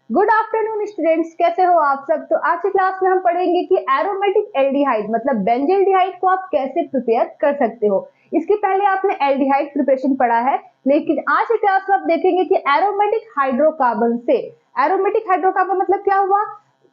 Good afternoon students, कैसे हो आप सब। तो आज की क्लास में हम पढ़ेंगे कि एरोमेटिक एल्डिहाइड मतलब बेंजील्डिहाइड को आप कैसे प्रिपेयर कर सकते हो। इसके पहले आपने एल्डिहाइड प्रिपरेशन पढ़ा है, लेकिन आज की क्लास में आप देखेंगे कि एरोमेटिक हाइड्रोकार्बन से, एरोमेटिक हाइड्रोकार्बन मतलब क्या हुआ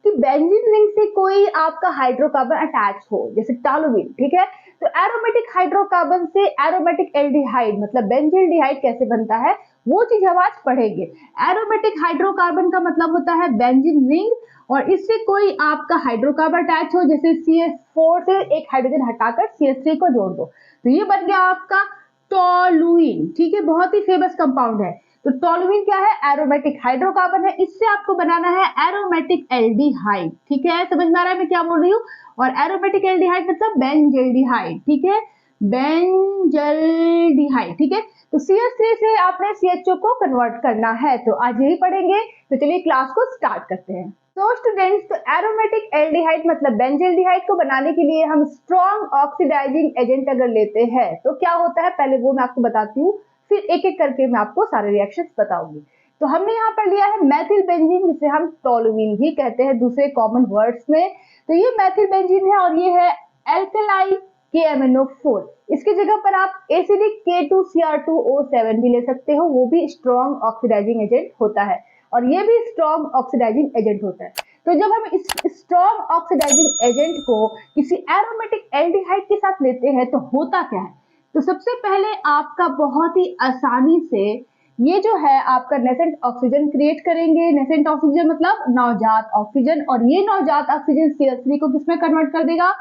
कि बेंजीन रिंग से कोई आपका हाइड्रोकार्बन अटैच हो, जैसे टॉलुइन, ठीक है। तो एरोमेटिक हाइड्रोकार्बन से एरोमेटिक एल्डिहाइड मतलब बेंजील्डिहाइड कैसे बनता है, वो चीज हम आज पढ़ेंगे। एरोमेटिक हाइड्रोकार्बन का मतलब होता है बेंजीन रिंग, और इससे कोई आपका हाइड्रोकार्बन अटैच हो, जैसे CH4 से एक हाइड्रोजन हटाकर CH3 को जोड़ दो, तो ये बन गया आपका टॉलुइन, ठीक है। बहुत ही फेमस कंपाउंड है। तो टॉलुइन क्या है? एरोमेटिक हाइड्रोकार्बन है। इससे आपको बनाना है एरोमेटिक एल्डिहाइड, ठीक है। समझ में आ रहा है मैं क्या बोल रही हूँ। और एरोमेटिक एल्डिहाइड मतलब बेंजल्डिहाइड, ठीक है, बेंजल्डिहाइड, ठीक है। तो CH3 से आपने CHO को कन्वर्ट करना है, तो आज यही पढ़ेंगे। तो चलिए क्लास को स्टार्ट करते हैं। तो स्टूडेंट्स, तो एरोमेटिक एल्डिहाइड मतलब बेंजल्डिहाइड को बनाने के लिए हम स्ट्रॉन्ग ऑक्सीडाइजिंग एजेंट अगर लेते हैं तो क्या होता है, पहले वो मैं आपको बताती हूँ, फिर एक एक करके मैं आपको सारे रिएक्शंस बताऊंगी। तो हमने यहाँ पर लिया है मैथिल बेंजीन, जिसे हम टॉलुइन भी कहते हैं दूसरे कॉमन वर्ड्स में। तो ये मैथिल बेंजीन है और ये है एल्कलाइन KMnO4। इसकी जगह पर आप एसिडिक K2Cr2O7 भी ले सकते हो, वो भी स्ट्रॉन्ग ऑक्सीडाइजिंग एजेंट होता है, और ये भी स्ट्रॉन्ग ऑक्सीडाइजिंग एजेंट होता है। तो जब हम इस स्ट्रॉन्ग ऑक्सीडाइजिंग एजेंट को किसी एरोमेटिक एल्डिहाइड के साथ लेते हैं तो होता क्या है। तो सबसे पहले आपका बहुत ही आसानी से ये जो है आपका नेसेंट ऑक्सीजन क्रिएट करेंगे। नेसेंट ऑक्सीजन मतलब नवजात ऑक्सीजन, और ये नवजात ऑक्सीजन CH3 को किसमें कन्वर्ट कर देगा,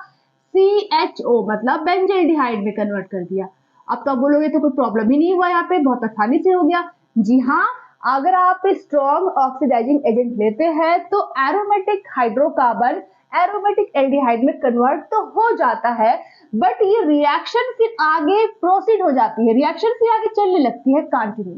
CHO मतलब बेंजल्डिहाइड में कन्वर्ट कर दिया। अब तो बोलोगे तो कोई प्रॉब्लम ही नहीं हुआ, यहाँ पे बहुत आसानी से हो गया। जी हाँ, अगर आप स्ट्रॉन्ग ऑक्सीडाइजिंग एजेंट लेते हैं तो एरोमेटिक हाइड्रोकार्बन एरोमेटिक एल्डिहाइड में कन्वर्ट तो हो जाता है, बट ये रिएक्शन फिर आगे प्रोसीड हो जाती है, रिएक्शन फिर आगे चलने लगती है कंटिन्यू।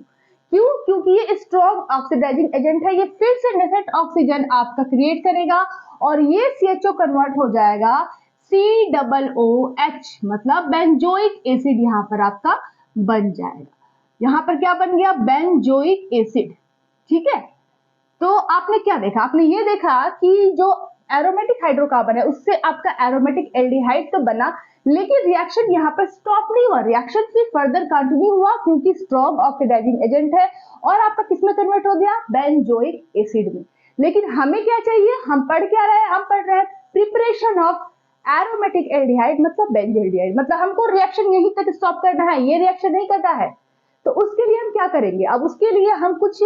क्यों? क्योंकि ये स्ट्रॉन्ग ऑक्सीडाइजिंग एजेंट है, ये फिर से नेसेंट ऑक्सीजन आपका क्रिएट करेगा और ये CHO कन्वर्ट हो जाएगा COOH मतलब बेंजोइक एसिड, यहाँ पर आपका बन जाएगा। यहाँ पर क्या बन गया, बेंजोइक एसिड, ठीक है। तो आपने क्या देखा, आपने ये देखा कि जो एरोमेटिक हाइड्रोकार्बन है उससे आपका एरोमेटिक एल्डिहाइड तो बना, लेकिन रिएक्शन यहाँ पर स्टॉप नहीं हुआ, रिएक्शन फिर फर्दर कंटिन्यू हुआ क्योंकि स्ट्रॉन्ग ऑक्सीडाइजिंग एजेंट है, और आपका किसमें कन्वर्ट हो गया, बेंजोइक एसिड में। लेकिन हमें क्या चाहिए, हम पढ़ क्या रहे हैं, हम पढ़ रहे हैं प्रिपरेशन ऑफ एरोमेटिक एल्डिहाइड मतलब बेंजल्डिहाइड, मतलब हमको रिएक्शन यहीं तक स्टॉप करना है, ये रिएक्शन नहीं करना है। तो उसके लिए हम क्या करेंगे, अब उसके लिए हम कुछ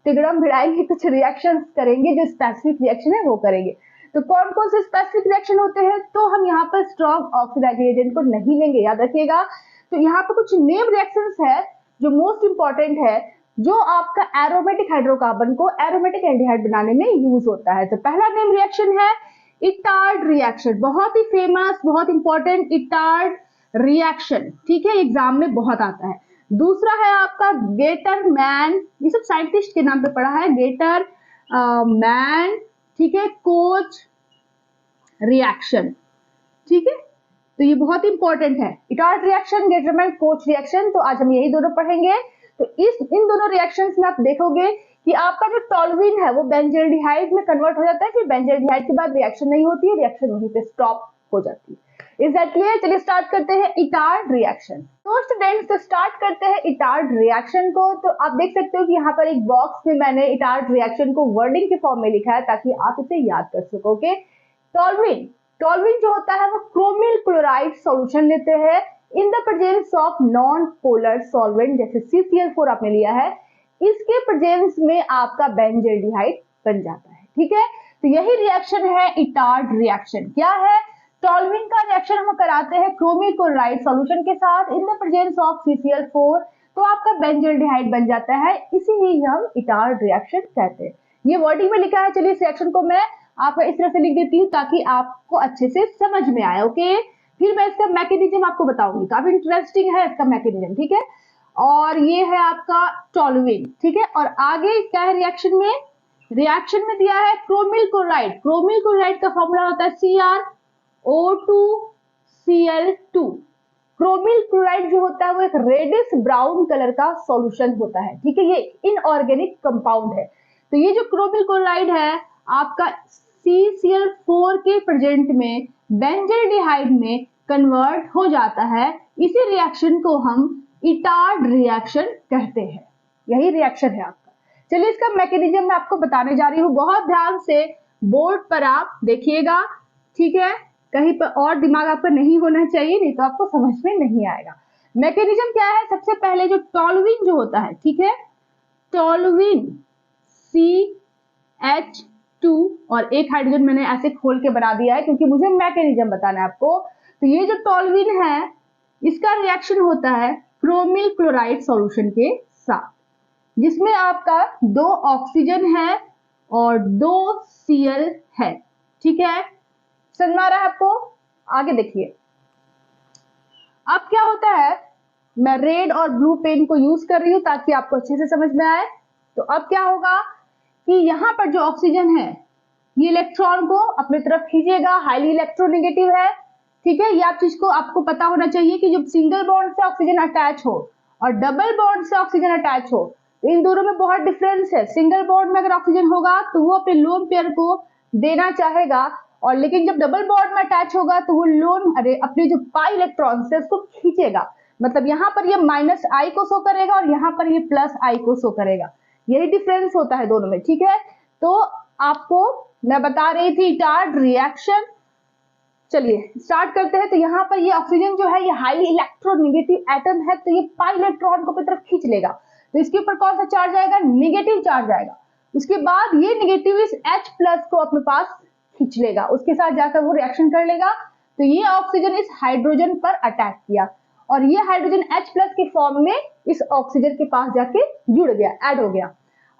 तिगड़म भिड़ाएंगे, कुछ रिएक्शंस करेंगे, जो स्पेसिफिक रिएक्शन है वो करेंगे। तो कौन कौन से स्पेसिफिक रिएक्शन होते हैं, तो हम यहाँ पर स्ट्रॉन्ग ऑक्सीडाइजिंग एजेंट को नहीं लेंगे, याद रखिएगा। तो यहाँ पर कुछ नेम रिएक्शंस है जो मोस्ट इंपॉर्टेंट है, जो आपका एरोमेटिक हाइड्रोकार्बन को एरोमेटिक एल्डिहाइड बनाने में यूज होता है। तो पहला नेम रिएक्शन है इटार्ड रिएक्शन, बहुत ही फेमस, बहुत इंपॉर्टेंट इटार्ड रिएक्शन, ठीक है, एग्जाम में बहुत आता है। दूसरा है आपका गेटरमैन, ये सब साइंटिस्ट के नाम पे पढ़ा है, गेटरमैन, ठीक है, कोच रिएक्शन, ठीक है। तो ये बहुत इंपॉर्टेंट है, Etard reaction, Gattermann coach reaction. तो आज हम यही दोनों पढ़ेंगे। तो इन दोनों रिएक्शंस में आप देखोगे कि आपका जो टॉलुइन है वो बेंजल्डिहाइड में कन्वर्ट हो जाता है, फिर बेंजल्डिहाइड के बाद रिएक्शन नहीं होती है, रिएक्शन वहीं पे स्टॉप हो जाती है। Is that clear? चलिए स्टार्ट करते हैं इटार्ड रिएक्शन। तो स्टूडेंट्स, तो स्टार्ट करते हैं इटार्ड रिएक्शन को। तो आप देख सकते हो कि यहाँ पर एक बॉक्स में मैंने इटार्ड रिएक्शन को वर्डिंग के फॉर्म में लिखा है ताकि आप इसे याद कर सकोगे। टॉलुइन, टॉलुइन जो होता है वो क्रोमिल क्लोराइड सॉल्यूशन लेते हैं in the presence of non polar solvent, जैसे CCl4 आपने लिया है, इसके प्रेजेंस में आपका बेंजल्डिहाइड बन जाता है, ठीक है। तो यही रिएक्शन है इटार्ड रिएक्शन। क्या है, टॉलुइन का रिएक्शन हम कराते हैं क्रोमिल क्लोराइड सॉल्यूशन के साथ in the presence of CCl4, तो आपका बेंजल्डिहाइड बन जाता है, इसी ही हम इटार्ड रिएक्शन कहते हैं। ये वर्डिंग में लिखा है। चलिए इस रिएक्शन को मैं आपको इस तरह से लिख देती हूँ ताकि आपको अच्छे से समझ में आए, ओके। फिर मैं इसका मैकेनिज्म आपको बताऊंगी, काफी इंटरेस्टिंग है इसका मैकेनिज्म, ठीक है। और ये है आपका टॉलुइन, ठीक है। और आगे क्या है रिएक्शन में, रिएक्शन में दिया है क्रोमिल क्लोराइड, क्रोमिल क्लोराइड का फॉर्मूला होता है CrO2Cl2। क्रोमिल क्लोराइड जो होता है वो एक रेडिश ब्राउन कलर का सॉल्यूशन होता है, ठीक है, ये इनऑर्गेनिक कंपाउंड है। तो ये जो क्रोमिल क्लोराइड है आपका CCl4 के प्रेजेंट में बेंजल्डिहाइड में कन्वर्ट हो जाता है। इसी रिएक्शन को हम इटार्ड रिएक्शन कहते हैं। यही रिएक्शन है आपका। चलिए इसका मैकेनिज्म मैं आपको बताने जा रही हूँ, बहुत ध्यान से बोर्ड पर आप देखिएगा, ठीक है। कहीं पर और दिमाग आपका नहीं होना चाहिए, नहीं तो आपको समझ में नहीं आएगा। मैकेनिज्म क्या है? सबसे पहले जो टोल्यूइन जो होता है, ठीक है, टोल्यूइन CH2 और एक हाइड्रोजन मैंने ऐसे खोल के बना दिया है क्योंकि मुझे मैकेनिज्म बताना है आपको। तो ये जो टोल्यूइन है इसका रिएक्शन होता है क्रोमिल क्लोराइड सॉल्यूशन के साथ, जिसमें आपका 2 ऑक्सीजन है और 2 Cl है, ठीक है। समझ में आ रहा है आपको? आगे देखिए अब क्या होता है, मैं रेड और ब्लू पेन को यूज कर रही हूं ताकि आपको अच्छे से समझ में आए। तो अब क्या होगा कि यहाँ पर जो ऑक्सीजन है ये इलेक्ट्रॉन को अपनी तरफ खींचेगा, हाईली इलेक्ट्रोनेगेटिव है, ठीक है। ये आप चीज को आपको पता होना चाहिए कि जब सिंगल बॉन्ड से ऑक्सीजन अटैच हो और डबल बॉन्ड से ऑक्सीजन अटैच हो तो इन दोनों में बहुत डिफरेंस है। सिंगल बॉन्ड में अगर ऑक्सीजन होगा तो वो अपने लोन पेयर को देना चाहेगा, और लेकिन जब डबल बॉन्ड में अटैच होगा तो वो लोन अपने जो पाई इलेक्ट्रॉन से उसको खींचेगा। मतलब यहाँ पर ये -I को शो करेगा और यहाँ पर ये +I को शो करेगा। यही डिफरेंस होता है दोनों में, ठीक है। तो आपको मैं बता रही थी इटार्ड रिएक्शन। चलिए स्टार्ट करते हैं। तो यहाँ पर ये ऑक्सीजन जो है ये हाईली इलेक्ट्रोनेगेटिव एटम है, तो ये पाई इलेक्ट्रॉन को अपनी तरफ खींच लेगा। तो इसके ऊपर कौन सा चार्ज आएगा? नेगेटिव चार्ज आएगा। उसके बाद ये नेगेटिव इस H+ को अपने पास खींच लेगा, उसके साथ जाकर वो रिएक्शन कर लेगा। तो ये ऑक्सीजन इस हाइड्रोजन पर अटैक किया और ये हाइड्रोजन H+ के फॉर्म में इस ऑक्सीजन के पास जाके जुड़ गया, ऐड हो गया।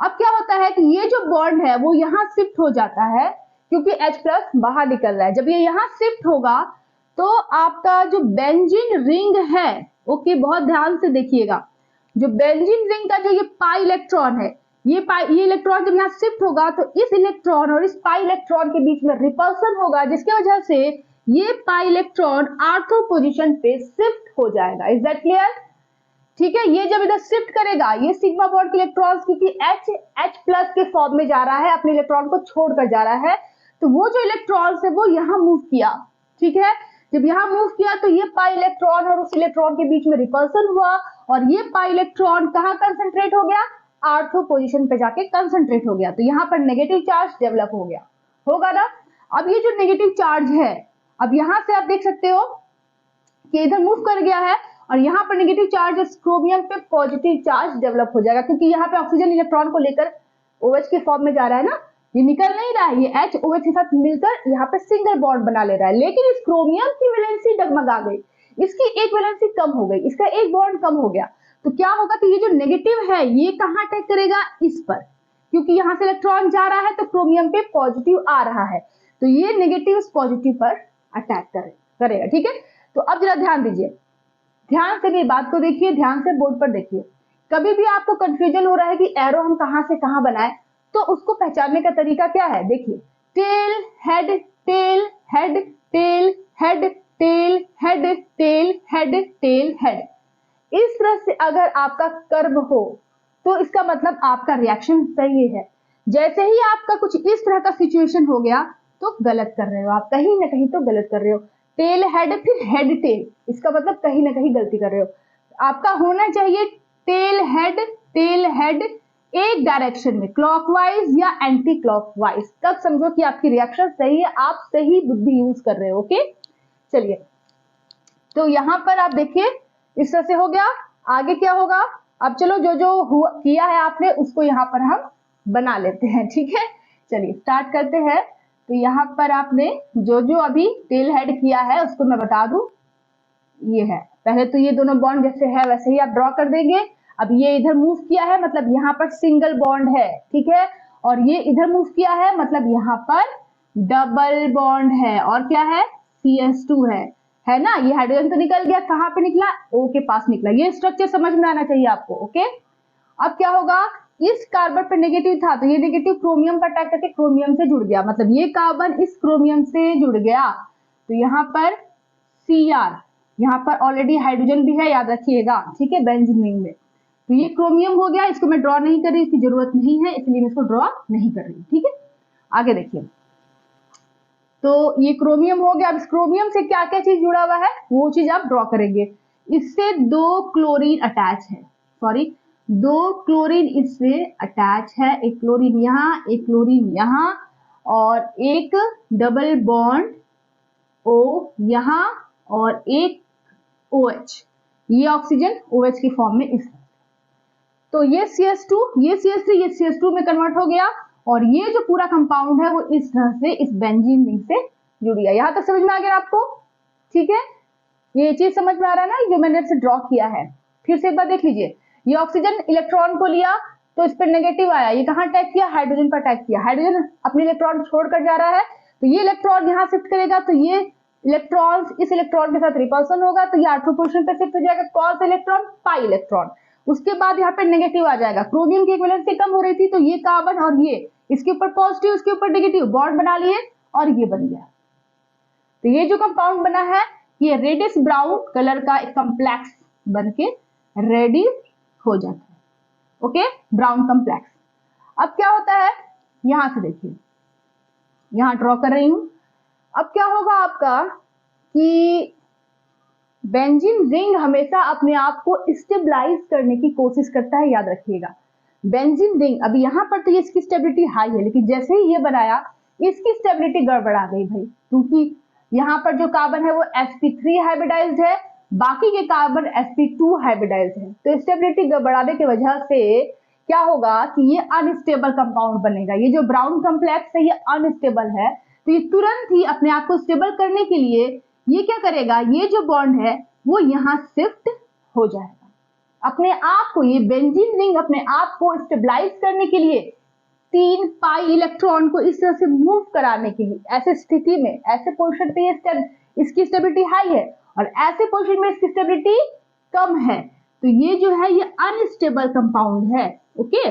अब क्या होता है कि ये जो बॉन्ड है वो यहाँ शिफ्ट हो जाता है क्योंकि H+ बाहर निकल रहा है। जब ये यहाँ शिफ्ट होगा तो आपका जो बेंजीन रिंग है, ओके बहुत ध्यान से देखिएगा, जो बेंजीन रिंग का जो ये पाई इलेक्ट्रॉन है, ये इलेक्ट्रॉन जब यहाँ शिफ्ट होगा तो इस इलेक्ट्रॉन और इस पाई इलेक्ट्रॉन के बीच में रिपल्सन होगा, जिसकी वजह से ये पाई इलेक्ट्रॉन आर्थो पोजीशन पे शिफ्ट हो जाएगा। Is that clear? ठीक है। ये जब इधर शिफ्ट करेगा ये सिग्मा बॉन्ड के इलेक्ट्रॉन्स, क्योंकि H+ के फॉर्म में जा रहा है, अपने इलेक्ट्रॉन को छोड़कर जा रहा है, तो वो जो इलेक्ट्रॉन्स है वो यहाँ मूव किया, ठीक है। जब यहाँ मूव किया तो ये पाई इलेक्ट्रॉन और उस इलेक्ट्रॉन के बीच में रिपल्सन हुआ और ये पाई इलेक्ट्रॉन कहाँ कंसंट्रेट हो गया? आर्थो पोजीशन पे जाके कंसंट्रेट हो गया। तो यहाँ पर नेगेटिव चार्ज डेवलप हो गया, होगा ना। अब ये जो नेगेटिव चार्ज है, अब यहाँ से आप देख सकते हो कि इधर मूव कर गया है और यहाँ पर नेगेटिव चार्ज क्रोमियम पे पॉजिटिव चार्ज डेवलप हो जाएगा, क्योंकि यहाँ पे ऑक्सीजन इलेक्ट्रॉन को लेकर OH के फॉर्म में जा रहा है ना, ये निकल नहीं रहा है, ये H OH के साथ मिलकर यहाँ पे सिंगल बॉन्ड बना ले रहा है। लेकिन इस क्रोमियम की वैलेंसी डगमगा गई, इसकी एक वैलेंसी कम हो गई, इसका एक बॉन्ड कम हो गया। तो क्या होगा कि ये जो नेगेटिव है ये कहाँ अटैक करेगा? इस पर, क्योंकि यहाँ से इलेक्ट्रॉन जा रहा है तो क्रोमियम पे पॉजिटिव आ रहा है, तो ये नेगेटिव इस पॉजिटिव पर अटैक करेगा, ठीक है। तो अब जरा ध्यान दीजिए, ध्यान से मेरी बात को देखिए, ध्यान से बोर्ड पर देखिए। कभी भी आपको कंफ्यूजन हो रहा है कि एरो हम कहां से कहां बनाएं, तो उसको पहचानने का तरीका क्या है? देखिए, tail head tail head tail head tail head tail head tail head, इस तरह से अगर आपका कर्व हो तो इसका मतलब आपका रिएक्शन सही है। जैसे ही आपका कुछ इस तरह का सिचुएशन हो गया तो गलत कर रहे हो आप, कहीं ना कहीं तो गलत कर रहे हो। टेल हेड फिर हेड टेल, इसका मतलब कहीं ना कहीं गलती कर रहे हो। आपका होना चाहिए टेल हेड एक डायरेक्शन में, क्लॉकवाइज या एंटी क्लॉकवाइज, तब समझो कि आपकी रिएक्शन सही है, आप सही बुद्धि यूज कर रहे हो। ओके चलिए, तो यहां पर आप देखिए इस तरह से हो गया। आगे क्या होगा? अब चलो जो जो किया है आपने उसको यहाँ पर हम बना लेते हैं, ठीक है। चलिए स्टार्ट करते हैं। तो यहाँ पर आपने जो जो अभी टेल हेड किया है उसको मैं बता दूं, ये है। पहले तो ये दोनों बॉन्ड जैसे है वैसे ही आप ड्रॉ कर देंगे। अब ये इधर मूव किया है मतलब यहाँ पर सिंगल बॉन्ड है, ठीक है। और ये इधर मूव किया है मतलब यहाँ पर डबल बॉन्ड है, और क्या है? CH2 है ना। ये हाइड्रोजन तो निकल गया, कहाँ पे निकला? O के पास निकला। ये स्ट्रक्चर समझ में आना चाहिए आपको, ओके। अब क्या होगा? इस कार्बन पे नेगेटिव था तो ये नेगेटिव क्रोमियम पर अटैक करके क्रोमियम से जुड़ गया, मतलब ये कार्बन इस क्रोमियम से जुड़ गया। तो यहाँ पर Cr, यहाँ पर ऑलरेडी हाइड्रोजन भी है, याद रखिएगा, ठीक है, बेंजीन रिंग में। तो ये क्रोमियम हो गया, इसको मैं ड्रॉ नहीं कर रही, इसकी जरूरत नहीं है, इसलिए मैं इसको ड्रॉ नहीं कर रही। ठीक है, आगे देखिए। तो ये क्रोमियम हो गया। अब इस क्रोमियम से क्या क्या चीज जुड़ा हुआ है वो चीज आप ड्रॉ करेंगे। इससे 2 क्लोरीन अटैच है, सॉरी 2 क्लोरीन इससे अटैच है, एक क्लोरीन यहाँ, एक क्लोरीन यहाँ, और एक डबल बॉन्ड O यहाँ, और एक OH, ये ऑक्सीजन OH की फॉर्म में इस। तो ये CS2, ये CS3, ये CS2 में कन्वर्ट हो गया, और ये जो पूरा कंपाउंड है वो इस तरह से इस बेंजीन रिंग से जुड़ गया। यहां तक समझ में आ गया आपको? ठीक है, ये चीज समझ में आ रहा है ना, जो मैंने से ड्रॉ किया है। फिर से एक बार देख लीजिए, ये ऑक्सीजन इलेक्ट्रॉन को लिया तो इस पर नेगेटिव आया, ये कहां अटैक किया, हाइड्रोजन पर अटैक किया, हाइड्रोजन अपने इलेक्ट्रॉन छोड़कर जा रहा है, तो ये इलेक्ट्रॉन यहाँ शिफ्ट करेगा, तो ये इलेक्ट्रॉन इस इलेक्ट्रॉन के साथ रिपल्सन होगा, तो ये आठवें पोजीशन पे शिफ्ट हो जाएगा, कॉस इलेक्ट्रॉन पाई इलेक्ट्रॉन। उसके बाद यहाँ पे नेगेटिव आ जाएगा, क्रोमियम की वैलेंसी कम हो रही थी, तो ये कार्बन और ये इसके ऊपर पॉजिटिव, इसके ऊपर नेगेटिव बॉन्ड बना लिए, और ये बन गया। तो ये जो कंपाउंड बना है ये रेडिश ब्राउन कलर का एक कॉम्प्लेक्स बनके रेडी हो जाता है। Okay, brown complex. अब क्या होता है, यहां से देखिए, यहां ड्रॉ कर रही हूं। अब क्या होगा आपका कि बेंजीन रिंग हमेशा अपने आप को स्टेबलाइज करने की कोशिश करता है, याद रखिएगा। बेंजीन रिंग अभी यहां पर तो ये इसकी स्टेबिलिटी हाई है, लेकिन जैसे ही ये बनाया इसकी स्टेबिलिटी गड़बड़ा गई भाई, क्योंकि यहाँ पर जो कार्बन है वो sp3 हाइब्रिडाइज्ड है, बाकी के कार्बन sp2 हाइब्रिडाइज्ड है। तो स्टेबिलिटी गड़बड़ाने की वजह से क्या होगा कि ये अनस्टेबल कंपाउंड बनेगा। ये जो ब्राउन कॉम्प्लेक्स है ये अनस्टेबल है, तो ये तुरंत ही अपने आप को स्टेबल करने के लिए ये क्या करेगा, ये जो बॉन्ड है वो यहाँ शिफ्ट हो जाएगा अपने आप को। ये बेंजीन रिंग अपने आप को स्टेबलाइज करने के लिए 3 पाई इलेक्ट्रॉन को इस तरह से मूव कराने के लिए, ऐसे स्थिति में, ऐसे पोजीशन पे ये इसकी स्टेबिलिटी हाई है और ऐसे पोजीशन में इसकी स्टेबिलिटी कम है, तो ये जो है ये अनस्टेबल कंपाउंड है। ओके,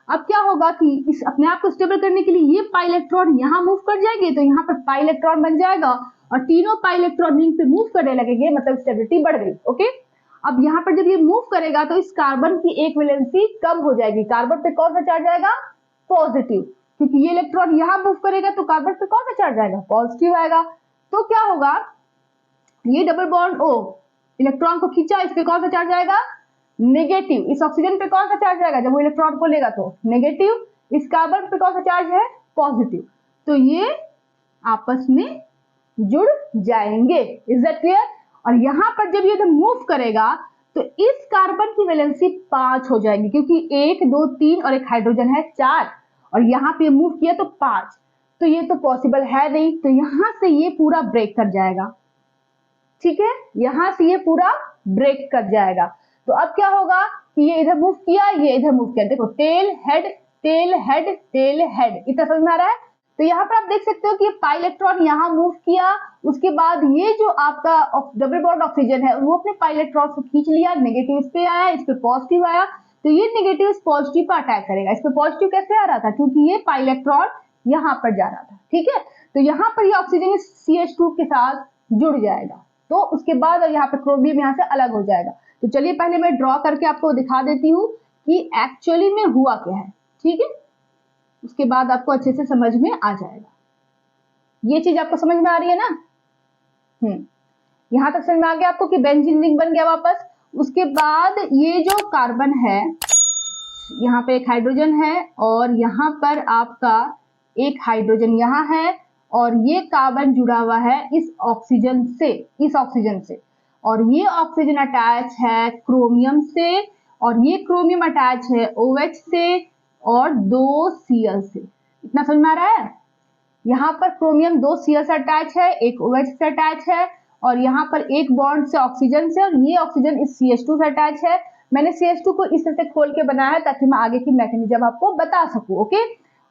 अब क्या होगा कि इस अपने आप को स्टेबल करने के लिए ये पाई इलेक्ट्रॉन यहाँ मूव कर जाएंगे, तो यहाँ पर पाई इलेक्ट्रॉन बन जाएगा और तीनों पाई इलेक्ट्रॉन रिंग पे मूव करने लगेंगे, मतलब स्टेबिलिटी बढ़ गई। ओके, अब यहाँ पर जब ये मूव करेगा तो इस कार्बन की एक वैलेंसी कम हो जाएगी। कार्बन पे कौन सा चार्ज आएगा, पॉजिटिव, क्योंकि ये इलेक्ट्रॉन यहाँ मूव करेगा तो कार्बन पे कौन सा चार्ज आएगा, पॉजिटिव आएगा। तो क्या होगा, ये डबल बॉन्ड O इलेक्ट्रॉन को खींचा, इस पे कौन सा चार्ज आएगा, नेगेटिव। इस ऑक्सीजन पे कौन सा चार्ज आएगा, जब वो इलेक्ट्रॉन को लेगा तो नेगेटिव। इस कार्बन पे कौन सा चार्ज है, पॉजिटिव। तो ये आपस में जुड़ जाएंगे। Is that clear? और यहाँ पर जब ये मूव करेगा तो इस कार्बन की वैलेंसी 5 हो जाएगी, क्योंकि 1 2 3 और एक हाइड्रोजन है 4, और यहाँ पे मूव किया तो 5, तो ये तो पॉसिबल है नहीं, तो यहाँ से ये पूरा ब्रेक कर जाएगा। ठीक है, यहाँ से ये पूरा ब्रेक कर जाएगा। तो अब क्या होगा कि ये इधर मूव किया, ये इधर मूव किया, देखो tail head tail head tail head, इतना समझ में आ रहा है? तो यहाँ पर आप देख सकते हो कि पाई इलेक्ट्रॉन यहाँ मूव किया, उसके बाद ये जो आपका डबल बॉन्ड ऑक्सीजन है वो अपने पाई इलेक्ट्रॉन को खींच लिया, नेगेटिव इस पे आया, इस पे पॉजिटिव आया, तो ये नेगेटिव इस पॉजिटिव पर अटैक करेगा। इस पे पॉजिटिव कैसे आ रहा था, क्योंकि ये पाई इलेक्ट्रॉन यहाँ पर जा रहा था। ठीक है, तो यहाँ पर ये ऑक्सीजन इस CH2 के साथ जुड़ जाएगा, तो उसके बाद यहाँ पे क्रोमियम यहाँ से अलग हो जाएगा। तो चलिए पहले मैं ड्रॉ करके आपको दिखा देती हूँ कि एक्चुअली में हुआ क्या है। ठीक है, उसके बाद आपको अच्छे से समझ में आ जाएगा। ये चीज आपको समझ में आ रही है ना? यहां तक समझ में आ गया आपको कि बेंजीन रिंग बन गया वापस। उसके बाद ये जो कार्बन है, यहाँ पे एक हाइड्रोजन है और यहाँ पर आपका एक हाइड्रोजन यहाँ है, और ये कार्बन जुड़ा हुआ है इस ऑक्सीजन से, और ये ऑक्सीजन अटैच है क्रोमियम से, और ये क्रोमियम अटैच है OH से और 2 Cl से। इतना समझ में आ रहा है? यहाँ पर क्रोमियम 2 Cl से अटैच है, एक OH से अटैच है, और यहाँ पर एक बॉन्ड से ऑक्सीजन से, और ये ऑक्सीजन इस CH2 से अटैच है। मैंने CH2 को इस तरह से खोल के बनाया है ताकि मैं आगे की मैकेनिज्म आपको बता सकूं। ओके,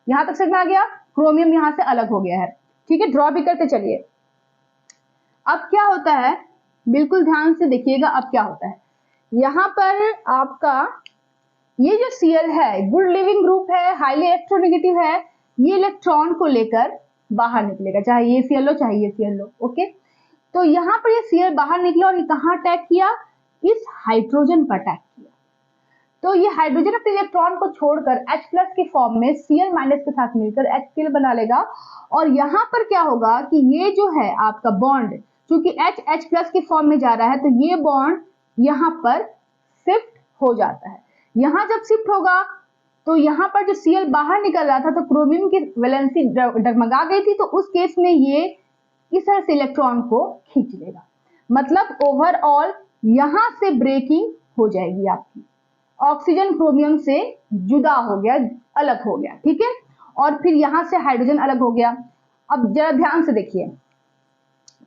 यहाँ तक समझ में आ गया? क्रोमियम यहाँ से अलग हो गया है। ठीक है, ड्रॉ भी करते चलिए। अब क्या होता है, बिल्कुल ध्यान से देखिएगा। अब क्या होता है, यहाँ पर आपका ये जो Cl है गुड लिविंग ग्रुप है, हाईली इलेक्ट्रोनेगेटिव है, ये इलेक्ट्रॉन को लेकर बाहर निकलेगा, चाहे ये Cl हो चाहे ये Cl हो। ओके, तो यहाँ पर ये Cl बाहर निकला और ये कहाँ अटैक किया, इस हाइड्रोजन पर अटैक किया। तो ये हाइड्रोजन अपने इलेक्ट्रॉन को छोड़कर H प्लस के फॉर्म में Cl माइनस के साथ मिलकर HCl बना लेगा। और यहाँ पर क्या होगा कि ये जो है आपका बॉन्ड, क्योंकि H प्लस के फॉर्म में जा रहा है, तो ये बॉन्ड यहाँ पर शिफ्ट हो जाता है। यहाँ जब शिफ्ट होगा तो यहाँ पर जो Cl बाहर निकल रहा था तो क्रोमियम की वैलेंसी डगमगा गई थी, तो उस केस में ये इस तरह से इलेक्ट्रॉन को खींच लेगा। मतलब ओवरऑल यहाँ से ब्रेकिंग हो जाएगी आपकी, ऑक्सीजन क्रोमियम से जुदा हो गया, अलग हो गया, ठीक है। और फिर यहाँ से हाइड्रोजन अलग हो गया। अब जरा ध्यान से देखिए,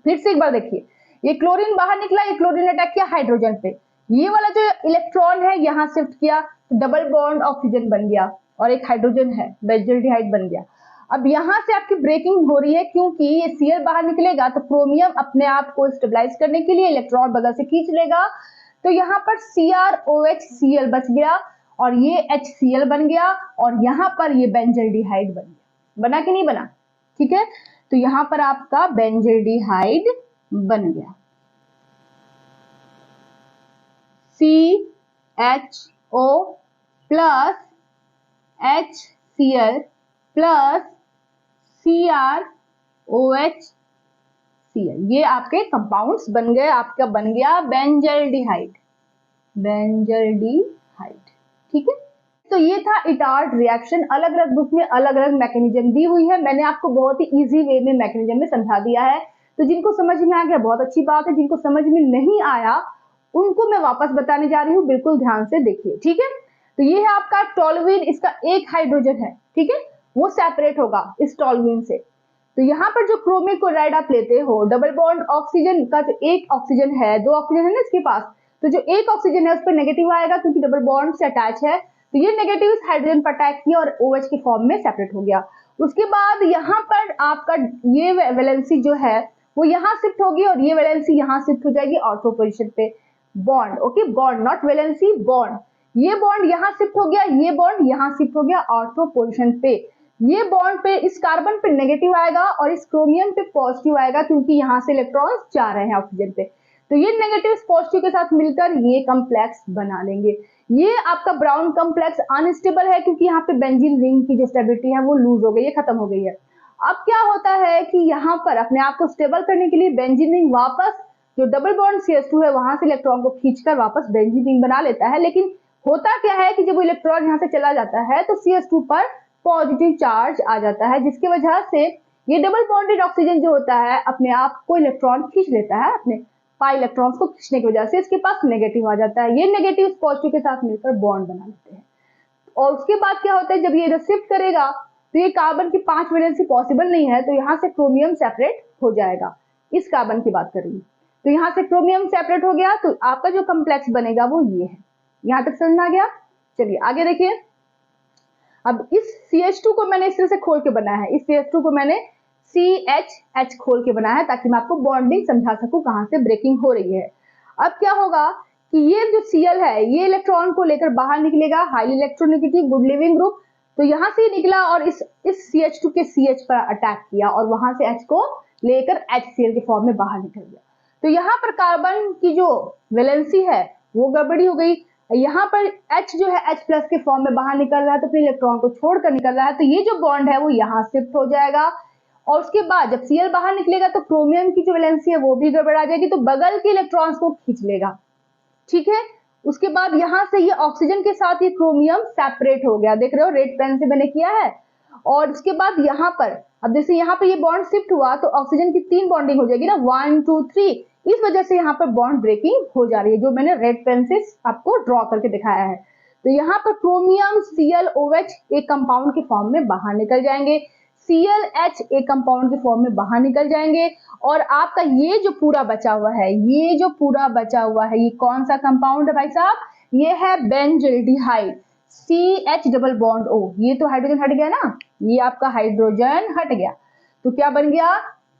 फिर से एक बार देखिए, ये क्लोरीन बाहर निकला, ये क्लोरीन अटैक किया हाइड्रोजन पे, ये वाला जो इलेक्ट्रॉन है यहाँ शिफ्ट किया, तो डबल बॉन्ड ऑक्सीजन बन गया और एक हाइड्रोजन है, बेंजल्डिहाइड बन गया। अब यहाँ से आपकी ब्रेकिंग हो रही है, क्योंकि ये Cl बाहर निकलेगा तो क्रोमियम अपने आप को स्टेबलाइज करने के लिए इलेक्ट्रॉन बगल से खींच लेगा, तो यहाँ पर CrOH बच गया और ये HCl बन गया और यहाँ पर ये बेंजल्डिहाइड बन गया। बना कि नहीं बना? ठीक है, तो यहाँ पर आपका बेंजल्डिहाइड बन गया। CHO plus HCl plus CrOH ये आपके कंपाउंड्स बन गए, आपका बन गया बेंजल्डिहाइड। ठीक है, तो ये था इटार्ड रिएक्शन। अलग अलग बुक में अलग अलग मैकेनिज्म दी हुई है, मैंने आपको बहुत ही इजी वे में मैकेनिज्म में समझा दिया है। तो जिनको समझ में आ गया बहुत अच्छी बात है, जिनको समझ में नहीं आया उनको मैं वापस बताने जा रही हूँ, बिल्कुल ध्यान से देखिए। ठीक है, तो ये है आपका टोल्यूइन, इसका एक हाइड्रोजन है, ठीक है, वो सेपरेट होगा इस टोल्यूइन से। तो यहाँ पर जो क्रोमिक क्लोराइड आप लेते हो, डबल बॉन्ड ऑक्सीजन का जो एक ऑक्सीजन है, दो ऑक्सीजन है ना इसके पास, तो जो एक ऑक्सीजन है उस पर नेगेटिव आएगा क्योंकि डबल बॉन्ड से अटैच है, तो ये नेगेटिव इस हाइड्रोजन पर अटैक किया और OH के फॉर्म में सेपरेट हो गया। उसके बाद यहाँ पर आपका ये वैलेंसी जो है वो यहाँ शिफ्ट होगी और ये वैलेंसी यहाँ शिफ्ट हो जाएगी ऑर्थो पोजीशन पे। Bond, okay, bond not valency, bond, ये बॉन्ड यहाँ शिफ्ट हो गया, ये बॉन्ड यहाँ शिफ्ट हो गया ऑर्थो पोजीशन पे। ये बॉन्ड पे इस कार्बन पे नेगेटिव आएगा और इस क्रोमियम पे पॉजिटिव आएगा क्योंकि यहाँ से इलेक्ट्रॉन्स जा रहे हैं ऑक्सीजन पे। तो ये नेगेटिव पॉजिटिव के साथ मिलकर ये कॉम्प्लेक्स बना लेंगे। ये आपका ब्राउन कॉम्प्लेक्स अनस्टेबल है क्योंकि यहाँ पे बेंजीन रिंग की जो स्टेबिलिटी है वो लूज हो गई है, खत्म हो गई है। अब क्या होता है कि यहाँ पर अपने आप को स्टेबल करने के लिए बेंजीन रिंग वापस जो डबल बॉन्ड CH2 है वहां से इलेक्ट्रॉन को खींचकर वापस बेंजीन रिंग बना लेता है। लेकिन होता क्या है कि जब वो इलेक्ट्रॉन यहाँ से चला जाता है तो CH2 पर पॉजिटिव चार्ज आ जाता है, जिसकी वजह से ये डबल बॉन्डेड ऑक्सीजन जो होता है अपने आप को इलेक्ट्रॉन खींच लेता है, अपने पाई इलेक्ट्रॉन्स को खींचने की वजह से इसके पास नेगेटिव आ जाता है। ये नेगेटिव पॉजिटिव के साथ मिलकर बॉन्ड बना लेते हैं और उसके बाद क्या होता है, जब ये शिफ्ट करेगा तो ये कार्बन की 5 वैलेंसी पॉसिबल नहीं है, तो यहाँ से क्रोमियम सेपरेट हो जाएगा। इस कार्बन की बात कर रही हूँ, तो यहाँ से क्रोमियम सेपरेट हो गया, तो आपका जो कॉम्प्लेक्स बनेगा वो ये है। यहाँ तक समझ आ गया? चलिए आगे देखिए। अब इस CH2 को मैंने इस तरह से खोल के बनाया है, इस CH2 को मैंने CH खोल के बनाया है ताकि मैं आपको बॉन्डिंग समझा सकूं कहां से ब्रेकिंग हो रही है। अब क्या होगा कि ये जो Cl है ये इलेक्ट्रॉन को लेकर बाहर निकलेगा, highly electronegative good leaving group, तो यहाँ से निकला और इस CH2 के CH पर अटैक किया और वहां से H को लेकर HCl के फॉर्म में बाहर निकल गया। तो यहाँ पर कार्बन की जो वैलेंसी है वो गड़बड़ी हो गई। यहाँ पर H जो है H प्लस के फॉर्म में बाहर निकल रहा है तो फिर इलेक्ट्रॉन को छोड़कर निकल रहा है, तो ये जो बॉन्ड है वो यहाँ शिफ्ट हो जाएगा और उसके बाद जब Cl बाहर निकलेगा तो क्रोमियम की जो वैलेंसी है वो भी गड़बड़ा जाएगी, तो बगल के इलेक्ट्रॉन्स को खींच लेगा। ठीक है, उसके बाद यहाँ से ये ऑक्सीजन के साथ ये क्रोमियम सेपरेट हो गया, देख रहे हो रेड पेन से मैंने किया है। और उसके बाद यहाँ पर अब जैसे यहाँ पर ये बॉन्ड शिफ्ट हुआ तो ऑक्सीजन की 3 बॉन्डिंग हो जाएगी ना, 1 2 3, इस वजह से यहाँ पर बॉन्ड ब्रेकिंग हो जा रही है, जो मैंने रेड पेन से आपको ड्रॉ करके दिखाया है। तो यहाँ पर क्रोमियम ClOH एक कंपाउंड के फॉर्म में बाहर निकल जाएंगे, ClH एक कंपाउंड के फॉर्म में बाहर निकल जाएंगे और आपका ये जो पूरा बचा हुआ है, ये जो पूरा बचा हुआ है, ये कौन सा कंपाउंड है भाई साहब? ये है benzaldehyde, CH double bond O। ये तो हाइड्रोजन हट गया ना, ये आपका हाइड्रोजन हट गया, तो क्या बन गया?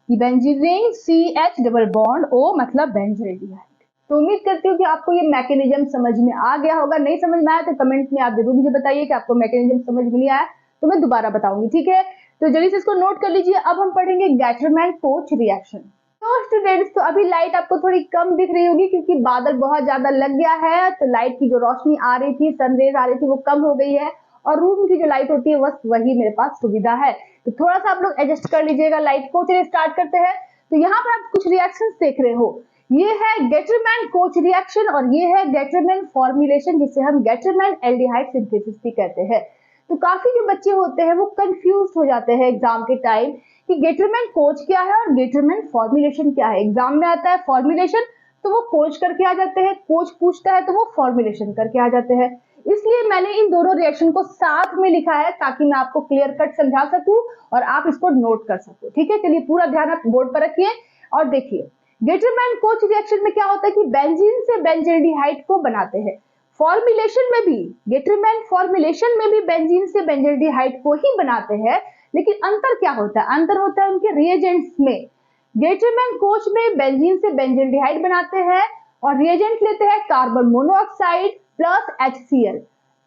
Benzene ring CH double bond O मतलब बेंजल्डिहाइड। तो उम्मीद करती हूँ कि आपको ये मैकेनिज्म समझ में आ गया होगा। नहीं समझ में आया तो कमेंट में आप जरूर मुझे बताइए कि आपको मैकेनिज्म समझ में नहीं आया, तो मैं दोबारा बताऊंगी, ठीक है? तो जल्दी से इसको नोट कर लीजिए। अब हम पढ़ेंगे गैटरमैन कोच रिएक्शन। तो स्टूडेंट्स, तो अभी लाइट आपको थोड़ी कम दिख रही होगी क्योंकि बादल बहुत ज्यादा लग गया है, तो लाइट की जो रोशनी आ रही थी, सनरेज आ रही थी, वो कम हो गई है और रूम की जो लाइट होती है बस वही मेरे पास सुविधा है। तो थोड़ा सा आप लोग एडजस्ट कर लीजिएगा लाइट को। चलिए स्टार्ट करते हैं। तो यहाँ पर आप कुछ रिएक्शंस देख रहे हो, ये है गेटरमैन कोच रिएक्शन और ये है गेटरमैन फॉर्मुलेशन, जिसे हम गेटरमैन एल्डिहाइड सिंथेसिस भी कहते हैं। तो काफी जो बच्चे होते हैं वो कंफ्यूज हो जाते हैं एग्जाम के टाइम कि गेटरमैन कोच क्या है और गेटरमैन फॉर्मुलेशन क्या है। एग्जाम में आता है फॉर्मुलेशन तो वो कोच करके आ जाते हैं, कोच पूछता है तो वो फॉर्मुलेशन करके आ जाते हैं। इसलिए मैंने इन दोनों रिएक्शन को साथ में लिखा है ताकि मैं आपको क्लियर कट समझा सकूं और आप इसको नोट कर सको। ठीक है, चलिए पूरा ध्यान आप बोर्ड पर रखिए और देखिए। गेटरमैन कोच रिएक्शन में क्या होता है कि बेंजीन से बेंजल्डिहाइड को बनाते हैं। फॉर्मुलेशन में भी, गेटरमैन फॉर्मुलेशन में भी बेंजीन से बेंजल्डिहाइड को ही बनाते हैं, लेकिन अंतर क्या होता है? अंतर होता है उनके रिएजेंट्स में। गेटरमैन कोच में बेंजीन से बेंजल्डिहाइड बनाते हैं और रिएजेंट लेते हैं carbon monoxide plus HCl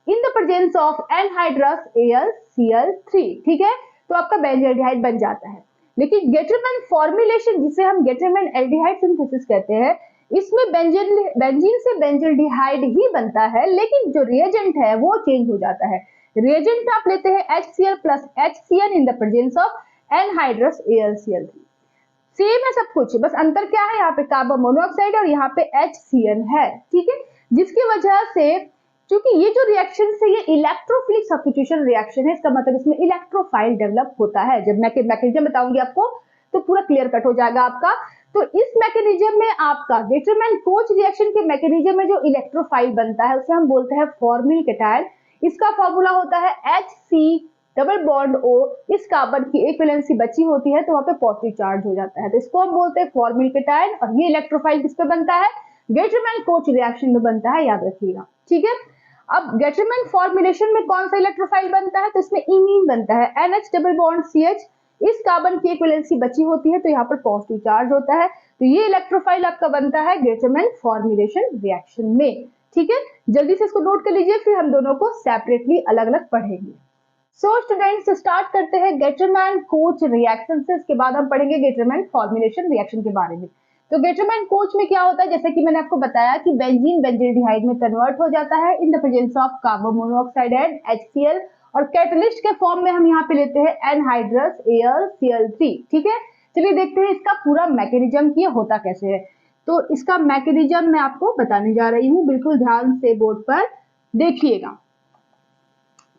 in the presence of anhydrous AlCl3। ठीक है, तो आपका बेंजल्डिहाइड बन जाता है। लेकिन गेटरमैन फॉर्मुलेशन, जिसे हम गेटरमैन एल्डिहाइड सिंथेसिस कहते हैं, इसमें बेंजीन से बेंजल्डिहाइड ही बनता है, लेकिन जो रिएजेंट है वो चेंज हो जाता है। रिएजेंट आप लेते हैं HCl plus HCl in the presence of anhydrous AlCl3। Same है सब कुछ, बस अंतर क्या है, यहाँ पे कार्बन मोनोऑक्साइड और यहाँ पे HCl है। ठीक है, जिसकी वजह से, क्योंकि ये जो रिएक्शन है ये इलेक्ट्रोफिलिक सब्स्टिट्यूशन रिएक्शन है, इसका मतलब इसमें इलेक्ट्रोफाइल डेवलप होता है। जब मैं मैकेनिज्म बताऊंगी आपको तो पूरा क्लियर कट हो जाएगा आपका। तो इस मैकेनिज्म में आपका गेटरमैन कोच रिएक्शन के मैकेनिज्म में जो इलेक्ट्रोफाइल बनता है उसे हम बोलते हैं फॉर्मिल केटायन। इसका फॉर्मूला होता है HC डबल बॉन्ड O। इस कार्बन की एक वैलेंसी बची होती है तो वहां पे पॉजिटिव चार्ज हो जाता है, तो इसको हम बोलते हैं फॉर्मिल केटायन। और ये इलेक्ट्रोफाइल किस पे बनता है? गेटरमैन कोच रिएक्शन में बनता है, याद रखिएगा। ठीक है, अब गेटरमैन फॉर्मुलेशन में कौन सा इलेक्ट्रोफाइल बनता है? तो इसमें इमीन बनता है, NH डबल बॉन्ड CH। इस कार्बन की एक वैलेंसी बची होती है तो यहाँ पर पॉजिटिव चार्ज होता है, तो ये इलेक्ट्रोफाइल आपका बनता है गेटरमैन फॉर्मुलेशन रिएक्शन में। ठीक है, जल्दी से इसको नोट कर लीजिए, फिर हम दोनों को सेपरेटली अलग अलग पढ़ेंगे। सो स्टूडेंट्स, स्टार्ट करते हैं गेटरमैन कोच रिएक्शन से, इसके बाद हम पढ़ेंगे गेटरमैन फॉर्मुलेशन रिएक्शन के बारे में। तो गेटरमैन कोच में क्या होता है, जैसे कि मैंने आपको बताया कि बेंजीन बेंजल्डिहाइड में कन्वर्ट हो जाता है in the presence of carbon monoxide and HCl, और कैटलिस्ट के फॉर्म में हम यहाँ पे लेते हैं एनहाइड्रस AlCl3। ठीक है, चलिए देखते हैं इसका पूरा मैकेनिज्म की होता कैसे है। तो इसका मैकेनिज्म मैं आपको बताने जा रही हूँ, बिल्कुल ध्यान से बोर्ड पर देखिएगा।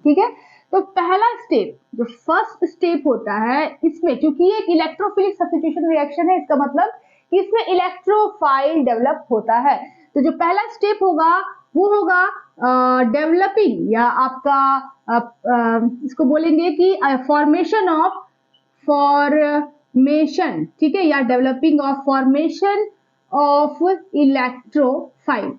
ठीक है, तो पहला स्टेप, जो फर्स्ट स्टेप होता है इसमें, क्योंकि ये एक इलेक्ट्रोफिलिक सब्स्टिट्यूशन रिएक्शन है, इसका मतलब कि इसमें इलेक्ट्रोफाइल डेवलप होता है। तो जो पहला स्टेप होगा वो होगा डेवलपिंग, या आपका इसको बोलेंगे कि फॉर्मेशन ऑफ फॉर्मेशन। ठीक है, या developing of formation of electrophile.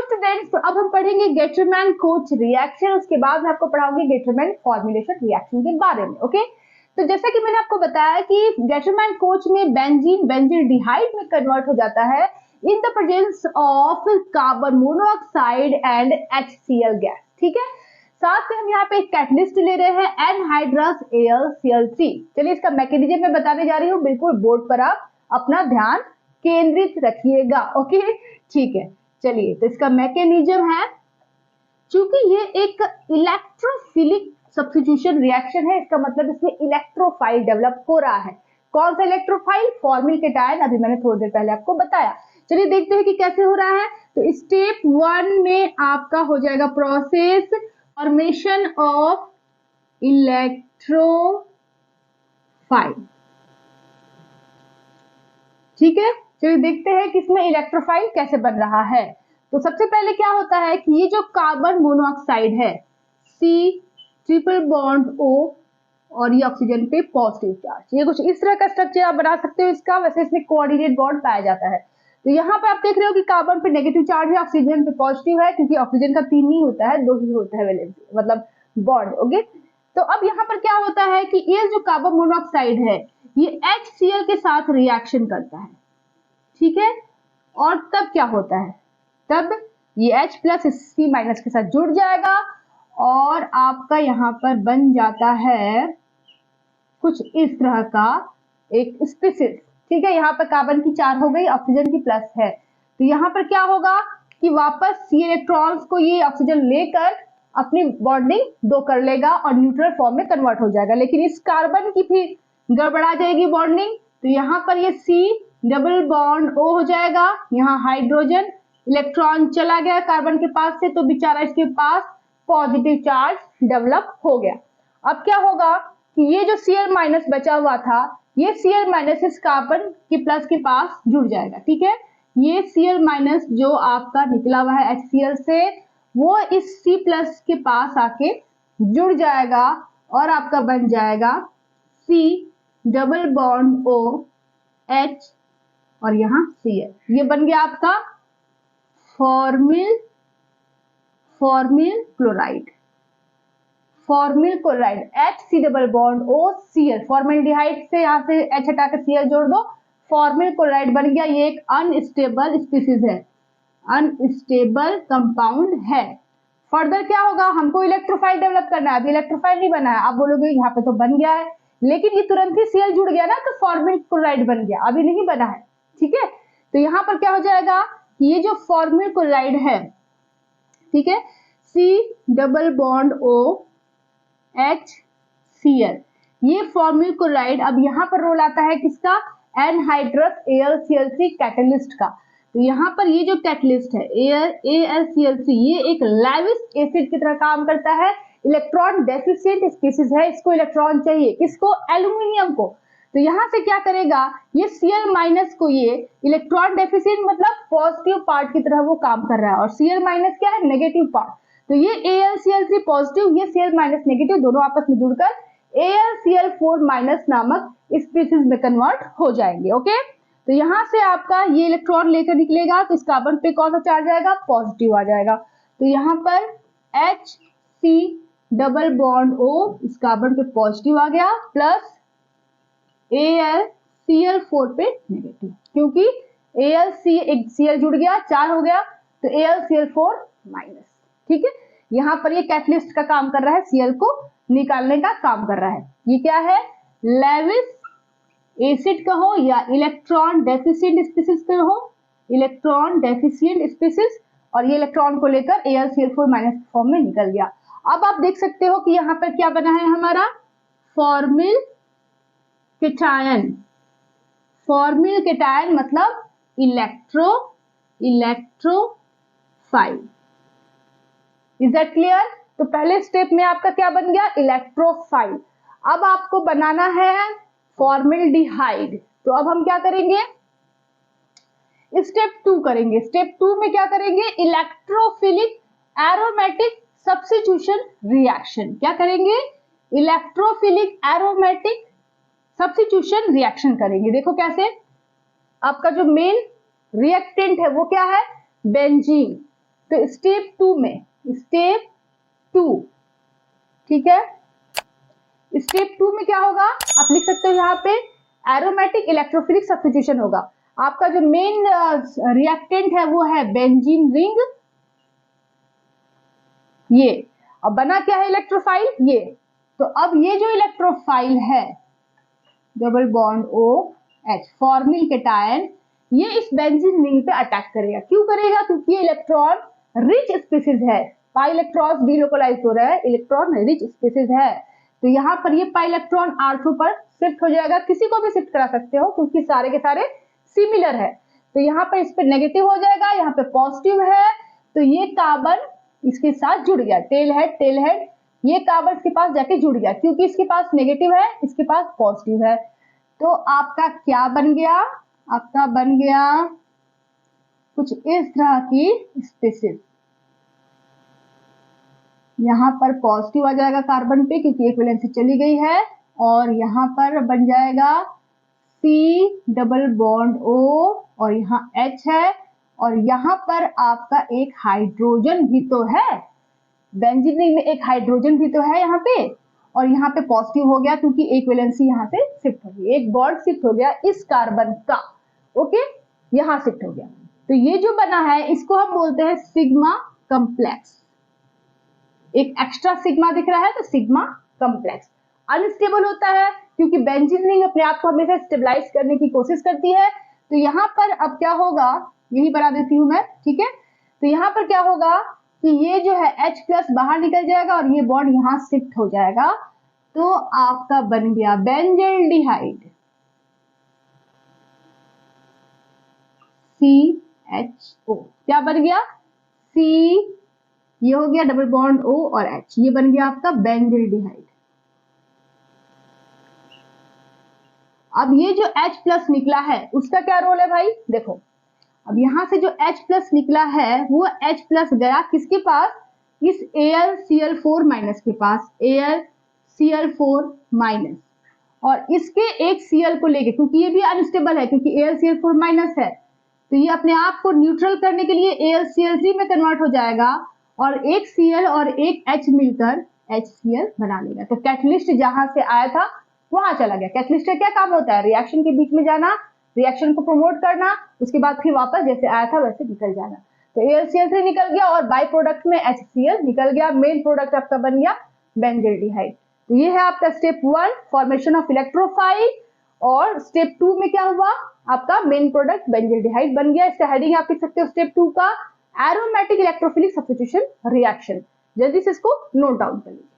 Students, तो अब हम पढ़ेंगे गेटरमैन कोच रिएक्शन, उसके बाद मैं आपको पढ़ाऊंगी गेटरमैन फॉर्मुलेशन रिएक्शन के बारे में। ओके, तो जैसा कि मैंने आपको बताया कि गेटरमैन कोच में बेंजीन बेंजल्डिहाइड में कन्वर्ट हो जाता है in the presence of carbon monoxide and HCl gas. ठीक है, साथ में हम यहाँ पे एक कैटलिस्ट ले रहे हैं एनहाइड्रस AlCl3। चलिए इसका मैकेनिज्म मैं बताने जा रही हूँ, बिल्कुल बोर्ड पर आप अपना ध्यान केंद्रित रखिएगा। ओके, ठीक है, चलिए तो इसका मैकेनिज्म है, चूंकि ये एक इलेक्ट्रोफिलिक सब्स्टिट्यूशन रिएक्शन है, इसका मतलब इसमें इलेक्ट्रोफाइल डेवलप हो रहा है। कौन सा इलेक्ट्रोफाइल? फॉर्मिल केटायन, अभी मैंने थोड़ी देर पहले आपको बताया। चलिए देखते हैं कि कैसे हो रहा है। तो स्टेप 1 में आपका हो जाएगा प्रोसेस फॉर्मेशन ऑफ इलेक्ट्रोफाइल। ठीक है, चलिए देखते हैं कि इसमें इलेक्ट्रोफाइल कैसे बन रहा है। तो सबसे पहले क्या होता है कि ये जो कार्बन मोनोऑक्साइड है C ट्रिपल बॉन्ड O और ये ऑक्सीजन पे पॉजिटिव चार्ज, ये कुछ इस तरह का स्ट्रक्चर आप बना सकते हो इसका। वैसे इसमें कोऑर्डिनेट बॉन्ड पाया जाता है। तो यहाँ पे आप देख रहे हो कि कार्बन पे नेगेटिव चार्ज है, ऑक्सीजन पे पॉजिटिव है, क्योंकि ऑक्सीजन का 3 ही होता है, 2 ही होता है वैलेंसी, मतलब बॉन्ड। ओके, तो अब यहाँ पर क्या होता है कि ये जो कार्बन मोनोऑक्साइड है ये HCl के साथ रिएक्शन करता है, ठीक है। और तब क्या होता है, तब ये H प्लस C माइनस के साथ जुड़ जाएगा और आपका यहाँ पर बन जाता है कुछ इस तरह का एक स्पीसीज, ठीक है। यहाँ पर कार्बन की 4 हो गई, ऑक्सीजन की प्लस है, तो यहाँ पर क्या होगा कि वापस C इलेक्ट्रॉन्स को ये ऑक्सीजन लेकर अपनी बॉन्डिंग 2 कर लेगा और न्यूट्रल फॉर्म में कन्वर्ट हो जाएगा, लेकिन इस कार्बन की फिर गड़बड़ा जाएगी बॉन्डिंग, तो यहाँ पर ये C डबल बॉन्ड O हो जाएगा, यहाँ हाइड्रोजन इलेक्ट्रॉन चला गया कार्बन के पास से, तो बेचारा इसके पास पॉजिटिव चार्ज डेवलप हो गया। अब क्या होगा कि ये जो Cl माइनस बचा हुआ था ये Cl माइनस इस कार्बन के प्लस के पास जुड़ जाएगा, ठीक है। ये Cl माइनस जो आपका निकला हुआ है HCl से वो इस C प्लस के पास आके जुड़ जाएगा और आपका बन जाएगा C double bond O H और यहाँ Cl, ये बन गया आपका formal chloride. Formal chloride HC double bond OCl, formaldehyde से यहाँ से H हटाकर Cl जोड़ दो, फॉर्मिल क्लोराइड बन गया। ये एक अनस्टेबल स्पीसीज है, अनस्टेबल कंपाउंड है। फर्दर क्या होगा, हमको इलेक्ट्रोफाइल डेवलप करना है, अभी इलेक्ट्रोफाइल नहीं बना है। आप बोलोगे यहाँ पे तो बन गया है, लेकिन ये तुरंत ही Cl जुड़ गया ना, तो फॉर्मिल क्लोराइड बन गया, अभी नहीं बना है, ठीक है। तो यहाँ पर क्या हो जाएगा, ये जो फॉर्मिल क्लोराइड है, ठीक है, C double bond O HCl, ये फॉर्मिल क्लोराइड अब यहाँ पर रोल आता है किसका, एनहाइड्रस AlCl3 कैटलिस्ट का। तो यहाँ पर ये जो कैटलिस्ट है AlCl3 ये एक लेविस एसिड की तरह काम करता है, इलेक्ट्रॉन डेफिशिएंट स्पीसीज है, इसको इलेक्ट्रॉन चाहिए, किसको, एल्यूमिनियम को। तो यहाँ से क्या करेगा, ये Cl माइनस को ये इलेक्ट्रॉन डेफिशिएंट मतलब पॉजिटिव पार्ट की तरह वो काम कर रहा है, और Cl माइनस क्या है, नेगेटिव पार्ट। तो ये AlCl3 पॉजिटिव, ये Cl माइनस नेगेटिव, दोनों आपस में जुड़कर AlCl4 माइनस नामक स्पीसीज में कन्वर्ट हो जाएंगे, ओके। तो यहाँ से आपका ये इलेक्ट्रॉन लेकर निकलेगा तो इस कार्बन पे कौन सा चार्ज आएगा, पॉजिटिव आ जाएगा। तो यहाँ पर HC डबल बॉन्ड O इस कार्बन पे पॉजिटिव आ गया, प्लस AlCl4 पे नेगेटिव, क्योंकि एक Cl जुड़ गया, 4 हो गया, तो AlCl4 माइनस, ठीक है। यहाँ पर ये कैटलिस्ट का काम कर रहा है, Cl को निकालने का काम कर रहा है। ये क्या है, लेविस एसिड कहो या इलेक्ट्रॉन डेफिशिएंट स्पीसीज कहो, इलेक्ट्रॉन डेफिशिएंट स्पीसीज, और ये इलेक्ट्रॉन को लेकर AlCl4 माइनस फॉर्म में निकल गया। अब आप देख सकते हो कि यहाँ पर क्या बना है हमारा, फॉर्मिल केटायन। फॉर्मिल केटायन मतलब इलेक्ट्रोफाइल। Is that clear? तो पहले स्टेप में आपका क्या बन गया, इलेक्ट्रोफाइल। अब आपको बनाना है फॉर्मल्डिहाइड, तो अब हम क्या करेंगे, स्टेप 2 करेंगे। स्टेप 2 में क्या करेंगे, इलेक्ट्रोफिलिक एरोमेटिक सब्स्टिट्यूशन रिएक्शन। क्या करेंगे, इलेक्ट्रोफिलिक एरोमेटिक सब्स्टिट्यूशन रिएक्शन करेंगे। देखो कैसे, आपका जो मेन रिएक्टेंट है वो क्या है, बेंजीन। तो स्टेप 2 में, स्टेप 2, ठीक है, स्टेप 2 में क्या होगा, आप लिख सकते हो यहाँ पे एरोमेटिक इलेक्ट्रोफिलिक सब्स्टिट्यूशन होगा। आपका जो मेन रिएक्टेंट है वो है बेंजीन रिंग, ये, अब बना क्या है इलेक्ट्रोफाइल, ये। तो अब ये जो इलेक्ट्रोफाइल है double bond OH formal cation, ये इस बेंजीन रिंग पे अटैक करेगा। क्यों करेगा, क्योंकि ये इलेक्ट्रॉन रिच स्पीसीज है, पाई इलेक्ट्रॉन्स डीलोकलाइज हो रहा है, इलेक्ट्रॉन रिच स्पीसीज है। तो यहाँ पर ये पाई इलेक्ट्रॉन R2 पर शिफ्ट हो जाएगा, किसी को भी शिफ्ट करा सकते हो क्योंकि सारे के सारे सिमिलर है। तो यहाँ पर इस पे नेगेटिव हो जाएगा, यहाँ पे पॉजिटिव है, तो ये कार्बन इसके साथ जुड़ गया, टेल हेड, ये कार्बन इसके पास जाके जुड़ गया, क्योंकि इसके पास नेगेटिव है, इसके पास पॉजिटिव है। तो आपका क्या बन गया, आपका बन गया कुछ इस तरह की स्पीसीज। यहाँ पर पॉजिटिव आ जाएगा कार्बन पे क्योंकि एक वैलेंसी चली गई है, और यहाँ पर बन जाएगा C डबल बॉन्ड O और यहाँ H है, और यहाँ पर आपका एक हाइड्रोजन भी तो है, बेंजीन रिंग में एक हाइड्रोजन भी तो है यहाँ पे, और यहाँ पे पॉजिटिव हो गया क्योंकि एक वैलेंसी यहाँ से शिफ्ट हो गई, एक बॉन्ड शिफ्ट हो गया इस कार्बन का, ओके, यहाँ शिफ्ट हो गया। तो ये जो बना है इसको हम बोलते हैं सिग्मा कॉम्प्लेक्स। एक एक्स्ट्रा सिग्मा दिख रहा है तो सिग्मा कॉम्प्लेक्स। अनस्टेबल होता है क्योंकि बेंजीन रिंग अपने आप को हमेशा स्टेबलाइज करने की कोशिश करती है। तो यहाँ पर अब क्या होगा, यही बना देती हूं मैं, ठीक है। तो यहाँ पर क्या होगा कि ये जो है H प्लस बाहर निकल जाएगा और ये बॉन्ड यहाँ शिफ्ट हो जाएगा, तो आपका बन गया बेंजल्डिहाइड CHO। क्या बन गया, C, ये हो गया डबल बॉन्ड O और H, ये बन गया आपका बेंजल्डिहाइड। अब ये जो H प्लस निकला है उसका क्या रोल है भाई, देखो अब यहां से जो H प्लस निकला है वो H प्लस गया किसके पास, इस AlCl4 माइनस के पास, AlCl4 माइनस, और इसके एक Cl को लेके, क्योंकि ये भी अनस्टेबल है क्योंकि AlCl4 माइनस है, तो ये अपने आप को न्यूट्रल करने के लिए AlCl3 में कन्वर्ट हो जाएगा और एक Cl और एक H मिलकर HCl बना लेगा। तो कैटलिस्ट जहां से आया था वहां चला गया। कैटलिस्ट का क्या काम होता है, रिएक्शन के बीच में जाना, रिएक्शन को प्रमोट करना, उसके बाद फिर वापस जैसे आया था वैसे निकल जाना। तो AlCl3 निकल गया और बाई प्रोडक्ट में HCl निकल गया, मेन प्रोडक्ट आपका बन गया बेंजल्डिहाइड। तो ये है आपका स्टेप 1 फॉर्मेशन ऑफ इलेक्ट्रोफाइल, और स्टेप 2 में क्या हुआ, आपका मेन प्रोडक्ट बेंजल्डिहाइड बन गया। इसका हेडिंग आप लिख सकते हो स्टेप 2 का एरोमेटिक इलेक्ट्रोफिलिक सब्स्टिट्यूशन रिएक्शन। जल्दी से इसको नोट डाउन कर लीजिए।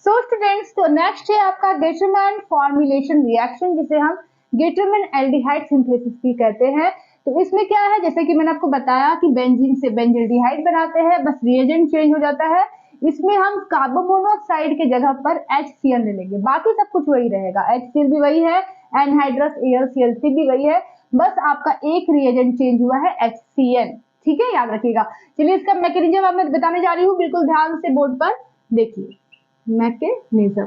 सो स्टूडेंट्स, तो नेक्स्ट है आपका गेटरमैन फॉर्मुलेशन रिएक्शन, जिसे हम गेटरमैन एल्डिहाइड सिंथेसिस भी कहते हैं। तो इसमें क्या है, जैसे कि मैंने आपको बताया कि बेंजीन से बेंजल्डिहाइड बनाते हैं, बस रिएजेंट चेंज हो जाता है। इसमें हम कार्बन मोनोऑक्साइड के जगह पर HCl ले लेंगे, बाकी सब कुछ वही रहेगा, HCl भी वही है, एनहाइड्रस AlCl3 भी वही है, बस आपका एक रिएजेंट चेंज हुआ है HCl, ठीक है, याद रखिएगा। चलिए इसका मैकेनिज्म अब मैं बताने जा रही हूँ, बिल्कुल ध्यान से बोर्ड पर देखिए। मैकेनिज्म,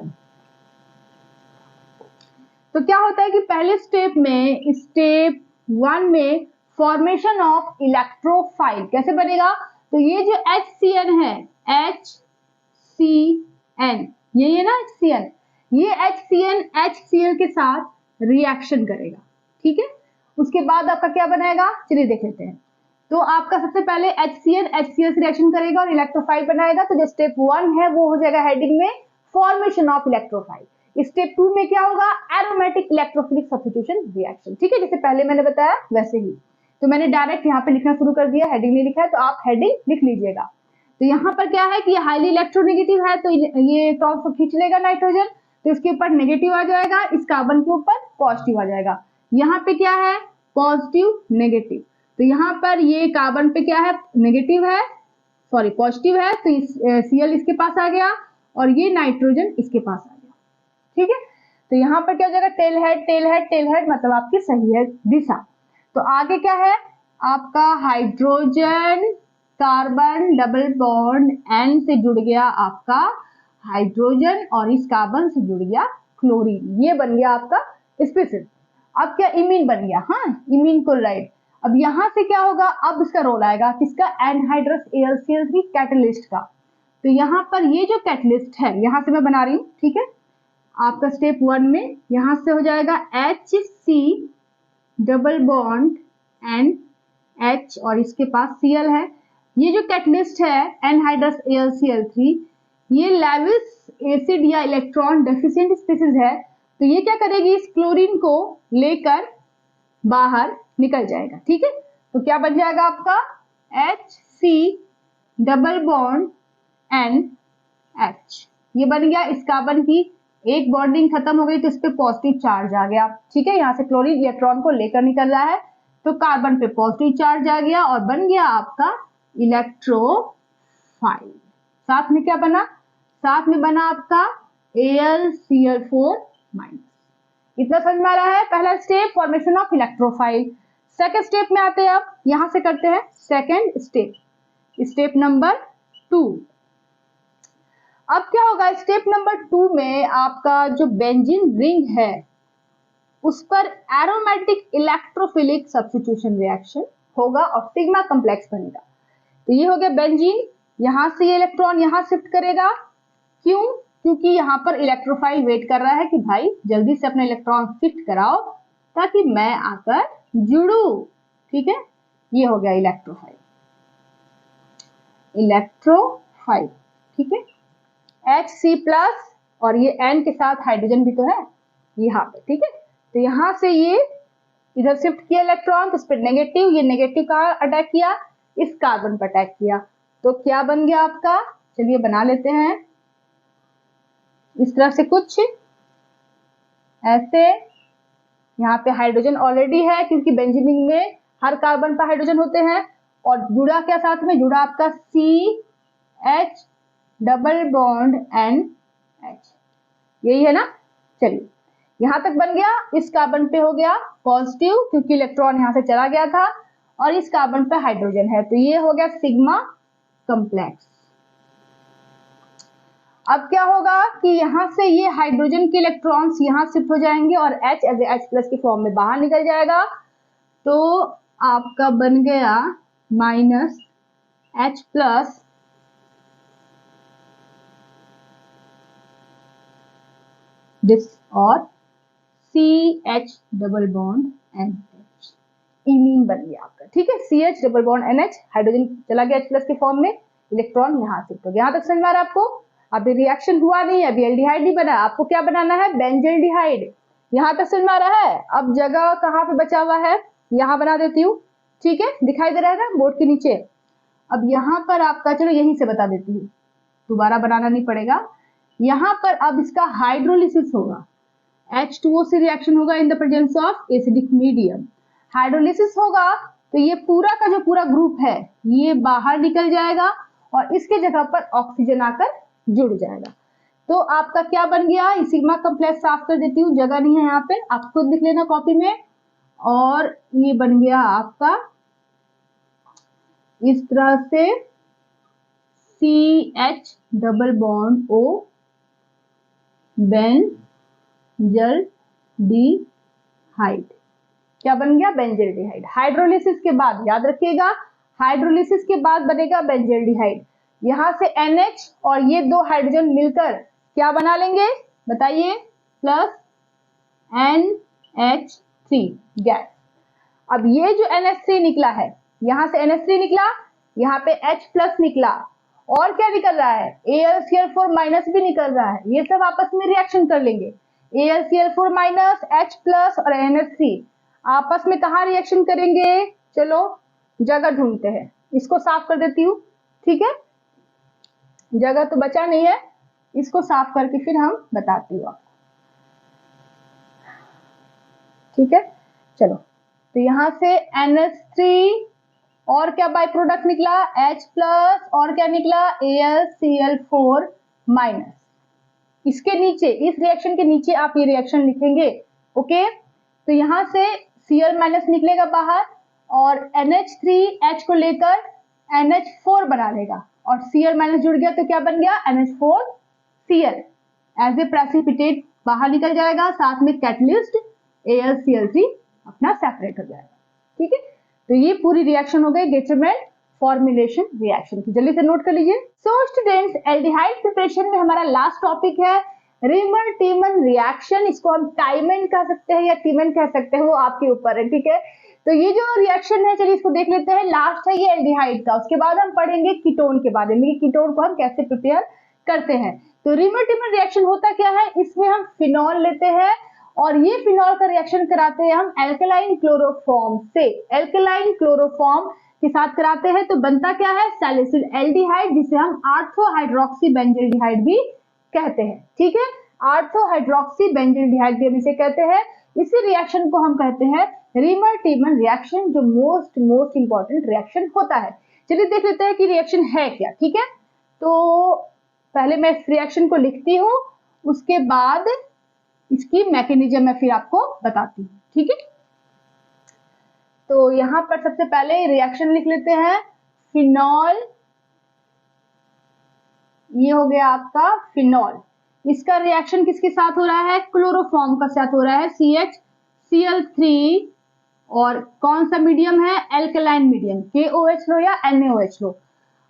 तो क्या होता है कि पहले स्टेप में, स्टेप 1 में फॉर्मेशन ऑफ इलेक्ट्रोफाइल कैसे बनेगा, तो ये जो HCl है, HCN, ये ना HCl, ये HCl के साथ रिएक्शन करेगा, ठीक है। उसके बाद आपका क्या बनाएगा, चलिए देख लेते हैं। तो आपका सबसे पहले HCl से रिएक्शन करेगा और इलेक्ट्रोफाइल बनाएगा। तो जो स्टेप 1 है वो हो जाएगा हेडिंग में फॉर्मेशन ऑफ इलेक्ट्रोफाइल। स्टेप 2 में क्या होगा, एरोमेटिक इलेक्ट्रोफिलिक सब्स्टिट्यूशन रिएक्शन, ठीक है, जैसे पहले मैंने बताया वैसे ही। तो मैंने डायरेक्ट यहाँ पे लिखना शुरू कर दिया, हेडिंग नहीं लिखा है, तो आप हेडिंग लिख लीजिएगा। तो यहाँ पर क्या है कि हाईली इलेक्ट्रोनेगेटिव है, तो ये इलेक्ट्रॉन को खींच लेगा नाइट्रोजन, तो इसके ऊपर नेगेटिव आ जाएगा, इस कार्बन के ऊपर पॉजिटिव आ जाएगा। यहाँ पे क्या है, पॉजिटिव नेगेटिव, तो यहाँ पर ये कार्बन पे क्या है, नेगेटिव है, सॉरी पॉजिटिव है, तो Cl इसके पास आ गया और ये नाइट्रोजन इसके पास आ गया, ठीक है। तो यहाँ पर क्या हो जाएगा, tail head tail head tail head, मतलब आपकी सही है दिशा। तो आगे क्या है आपका, hydrogen carbon double bond N से जुड़ गया आपका हाइड्रोजन और इस कार्बन से जुड़ गया क्लोरीन, ये बन गया आपका स्पेसिस। अब क्या इमीन बन गया, हाँ इमीन क्लोराइड। अब यहां से क्या होगा, अब इसका रोल आएगा किसका, एनहाइड्रस AlCl3 कैटलिस्ट का। तो यहाँ पर ये जो कैटलिस्ट है, यहां से मैं बना रही हूँ, ठीक है, आपका स्टेप 1 में यहां से हो जाएगा HC डबल बॉन्ड NH और इसके पास Cl है। ये जो कैटलिस्ट है एनहाइड्रस AlCl3, ये लेविस एसिड या इलेक्ट्रॉन डेफिशिएंट स्पीसीज है, तो ये क्या करेगी, इस क्लोरीन को लेकर बाहर निकल जाएगा, ठीक है। तो क्या बन जाएगा आपका HC डबल बॉन्ड NH, ये बन गया। इस कार्बन की एक बॉन्डिंग खत्म हो गई तो इस पे पॉजिटिव चार्ज आ गया, ठीक है, यहाँ से क्लोरीन इलेक्ट्रॉन को लेकर निकल रहा है, तो कार्बन पे पॉजिटिव चार्ज आ गया और बन गया आपका इलेक्ट्रोफाइल। साथ में क्या बना, साथ में बना आपका AlCl4 माइनस। इतना समझ में आ रहा है, पहला step formation of electrophile. Second step में आते हैं, अब यहां से करते हैं सेकंड स्टेप, स्टेप नंबर 2। अब क्या होगा, स्टेप नंबर 2 में आपका जो बेंजीन रिंग है उस पर एरोमेटिक इलेक्ट्रोफिलिक सब्स्टिट्यूशन रिएक्शन होगा और सिग्मा कॉम्प्लेक्स बनेगा। तो ये हो गया बेंजीन, यहां से ये इलेक्ट्रॉन यहां शिफ्ट करेगा, क्यों, क्योंकि यहाँ पर इलेक्ट्रोफाइल वेट कर रहा है कि भाई जल्दी से अपना इलेक्ट्रॉन शिफ्ट कराओ ताकि मैं आकर जुड़ू। ठीक है, ये हो गया इलेक्ट्रोफाइल। इलेक्ट्रोफाइल, ठीक है, Hc+ और ये N के साथ हाइड्रोजन भी तो है यहाँ पे। ठीक है, तो यहाँ से ये इधर शिफ्ट किया इलेक्ट्रॉन, तो इस पर नेगेटिव, ये नेगेटिव कहाँ अटैक किया, इस कार्बन पर अटैक किया। तो क्या बन गया आपका, चलिए बना लेते हैं इस तरह से कुछ ऐसे। यहाँ पे हाइड्रोजन ऑलरेडी है क्योंकि बेंजीन में हर कार्बन पर हाइड्रोजन होते हैं, और जुड़ा क्या साथ में, जुड़ा आपका CH डबल बॉन्ड NH, यही है ना। चलिए यहां तक बन गया, इस कार्बन पे हो गया पॉजिटिव क्योंकि इलेक्ट्रॉन यहां से चला गया था, और इस कार्बन पे हाइड्रोजन है, तो ये हो गया सिग्मा कॉम्प्लेक्स। अब क्या होगा कि यहां से ये हाइड्रोजन के इलेक्ट्रॉन्स यहां शिफ्ट हो जाएंगे और H एज H+ के फॉर्म में बाहर निकल जाएगा, तो आपका बन गया -H+ दिस और CH double bond NH, imine बन गया आपका। ठीक है, CH double bond NH, hydrogen चला गया H+ के फॉर्म में, इलेक्ट्रॉन यहाँ शिफ्ट हो गया। यहाँ तक समझ में आ रहा है आपको। अभी रिएक्शन हुआ नहीं है, अभी एल्डिहाइड नहीं बना, आपको क्या बनाना है, बेंजल्डिहाइड। यहाँ तक समझ में आ रहा है। अब जगह कहाँ पे बचा हुआ है, यहाँ बना देती हूँ। ठीक है, दिखाई दे रहा है ना बोर्ड के नीचे। अब यहाँ पर आपका, चलो यहीं से बता देती हूँ, दोबारा बनाना नहीं पड़ेगा। यहाँ पर अब इसका हाइड्रोलिसिस होगा, H2O से रिएक्शन होगा in the presence of acidic medium. Hydrolysis होगा तो ये पूरा का जो पूरा ग्रुप है ये बाहर निकल जाएगा और इसके जगह पर ऑक्सीजन आकर जुड़ जाएगा। तो आपका क्या बन गया, सिग्मा कॉम्प्लेक्स साफ कर देती हूँ, जगह नहीं है यहाँ पे, आप खुद लिख लेना कॉपी में। और ये बन गया आपका इस तरह से CH double bond O benzaldehyde. क्या बन गया, बेंजल्डिहाइड। हाइड्रोलिसिस के बाद याद रखिएगा, हाइड्रोलिसिस के बाद बनेगा बेंजल्डिहाइड। यहां से NH और ये दो हाइड्रोजन मिलकर क्या बना लेंगे बताइए, +NH3 गैस। अब ये जो NH3 निकला है, यहां से NH3 निकला, यहाँ पे H+ निकला, और क्या निकल रहा है, AlCl4- भी निकल रहा है। ये सब आपस में रिएक्शन कर लेंगे, AlCl4- H+ और NH3 आपस में कहा रिएक्शन करेंगे, चलो जगह ढूंढते हैं। इसको साफ कर देती हूँ, ठीक है, जगह तो बचा नहीं है, इसको साफ करके फिर हम बताती हूँ आपको। ठीक है, चलो तो यहां से NH3 और क्या बाय प्रोडक्ट निकला, H+ और क्या निकला, AlCl4-। इसके नीचे, इस रिएक्शन के नीचे आप ये रिएक्शन लिखेंगे। ओके, तो यहां से Cl- निकलेगा बाहर और NH3 H को लेकर NH4 बना लेगा और Cl- जुड़ गया तो क्या बन गया, NH4Cl। एज ए प्रेसिपिटेट बाहर निकल जाएगा, साथ में कैटलिस्ट AlCl3 अपना सेपरेट हो जाएगा। ठीक है, तो ये पूरी रिएक्शन हो गई डिटरमिनेंट फॉर्मुलेशन रिएक्शन की, जल्दी से नोट कर लीजिए। सो स्टूडेंट्स, एल्डिहाइड प्रिपरेशन में हमारा लास्ट टॉपिक है रीमन-टीमन रिएक्शन। इसको हम टाइमन कह सकते हैं या टीमन कह सकते हैं, वो आपके ऊपर है। ठीक है, तो ये जो रिएक्शन है, चलिए इसको देख लेते हैं। लास्ट है ये एल्डिहाइड का, उसके बाद हम पढ़ेंगे कीटोन के बारे में, कीटोन को हम कैसे प्रिपेयर करते हैं। तो रीमन-टीमन रिएक्शन होता क्या है, इसमें हम फिनॉल लेते हैं और ये फिनॉल का रिएक्शन कराते हैं हम एल्कलाइन क्लोरोफॉर्म से, एल्कलाइन क्लोरोफॉर्म के साथ कराते हैं। तो बनता क्या है, सैलिसिल एल्डिहाइड, जिसे हम ऑर्थो बेंजल्डिहाइड भी कहते हैं। ठीक है, ऑर्थो बेंजल्डिहाइड भी हम इसे कहते हैं। इसी रिएक्शन को हम कहते हैं रीमन-टीमन रिएक्शन, जो मोस्ट इंपॉर्टेंट रिएक्शन होता है। चलिए देख लेते हैं कि रिएक्शन है क्या। ठीक है, तो पहले मैं इस रिएक्शन को लिखती हूँ, उसके बाद इसकी मैकेनिज्म मैं फिर आपको बताती हूँ। ठीक है, तो यहां पर सबसे पहले रिएक्शन लिख लेते हैं, फिनॉल, ये हो गया आपका फिनॉल। इसका रिएक्शन किसके साथ हो रहा है, क्लोरोफॉर्म का साथ हो रहा है, CHCl3 और कौन सा मीडियम है, एल्कलाइन मीडियम, KOH लो या NaOH लो।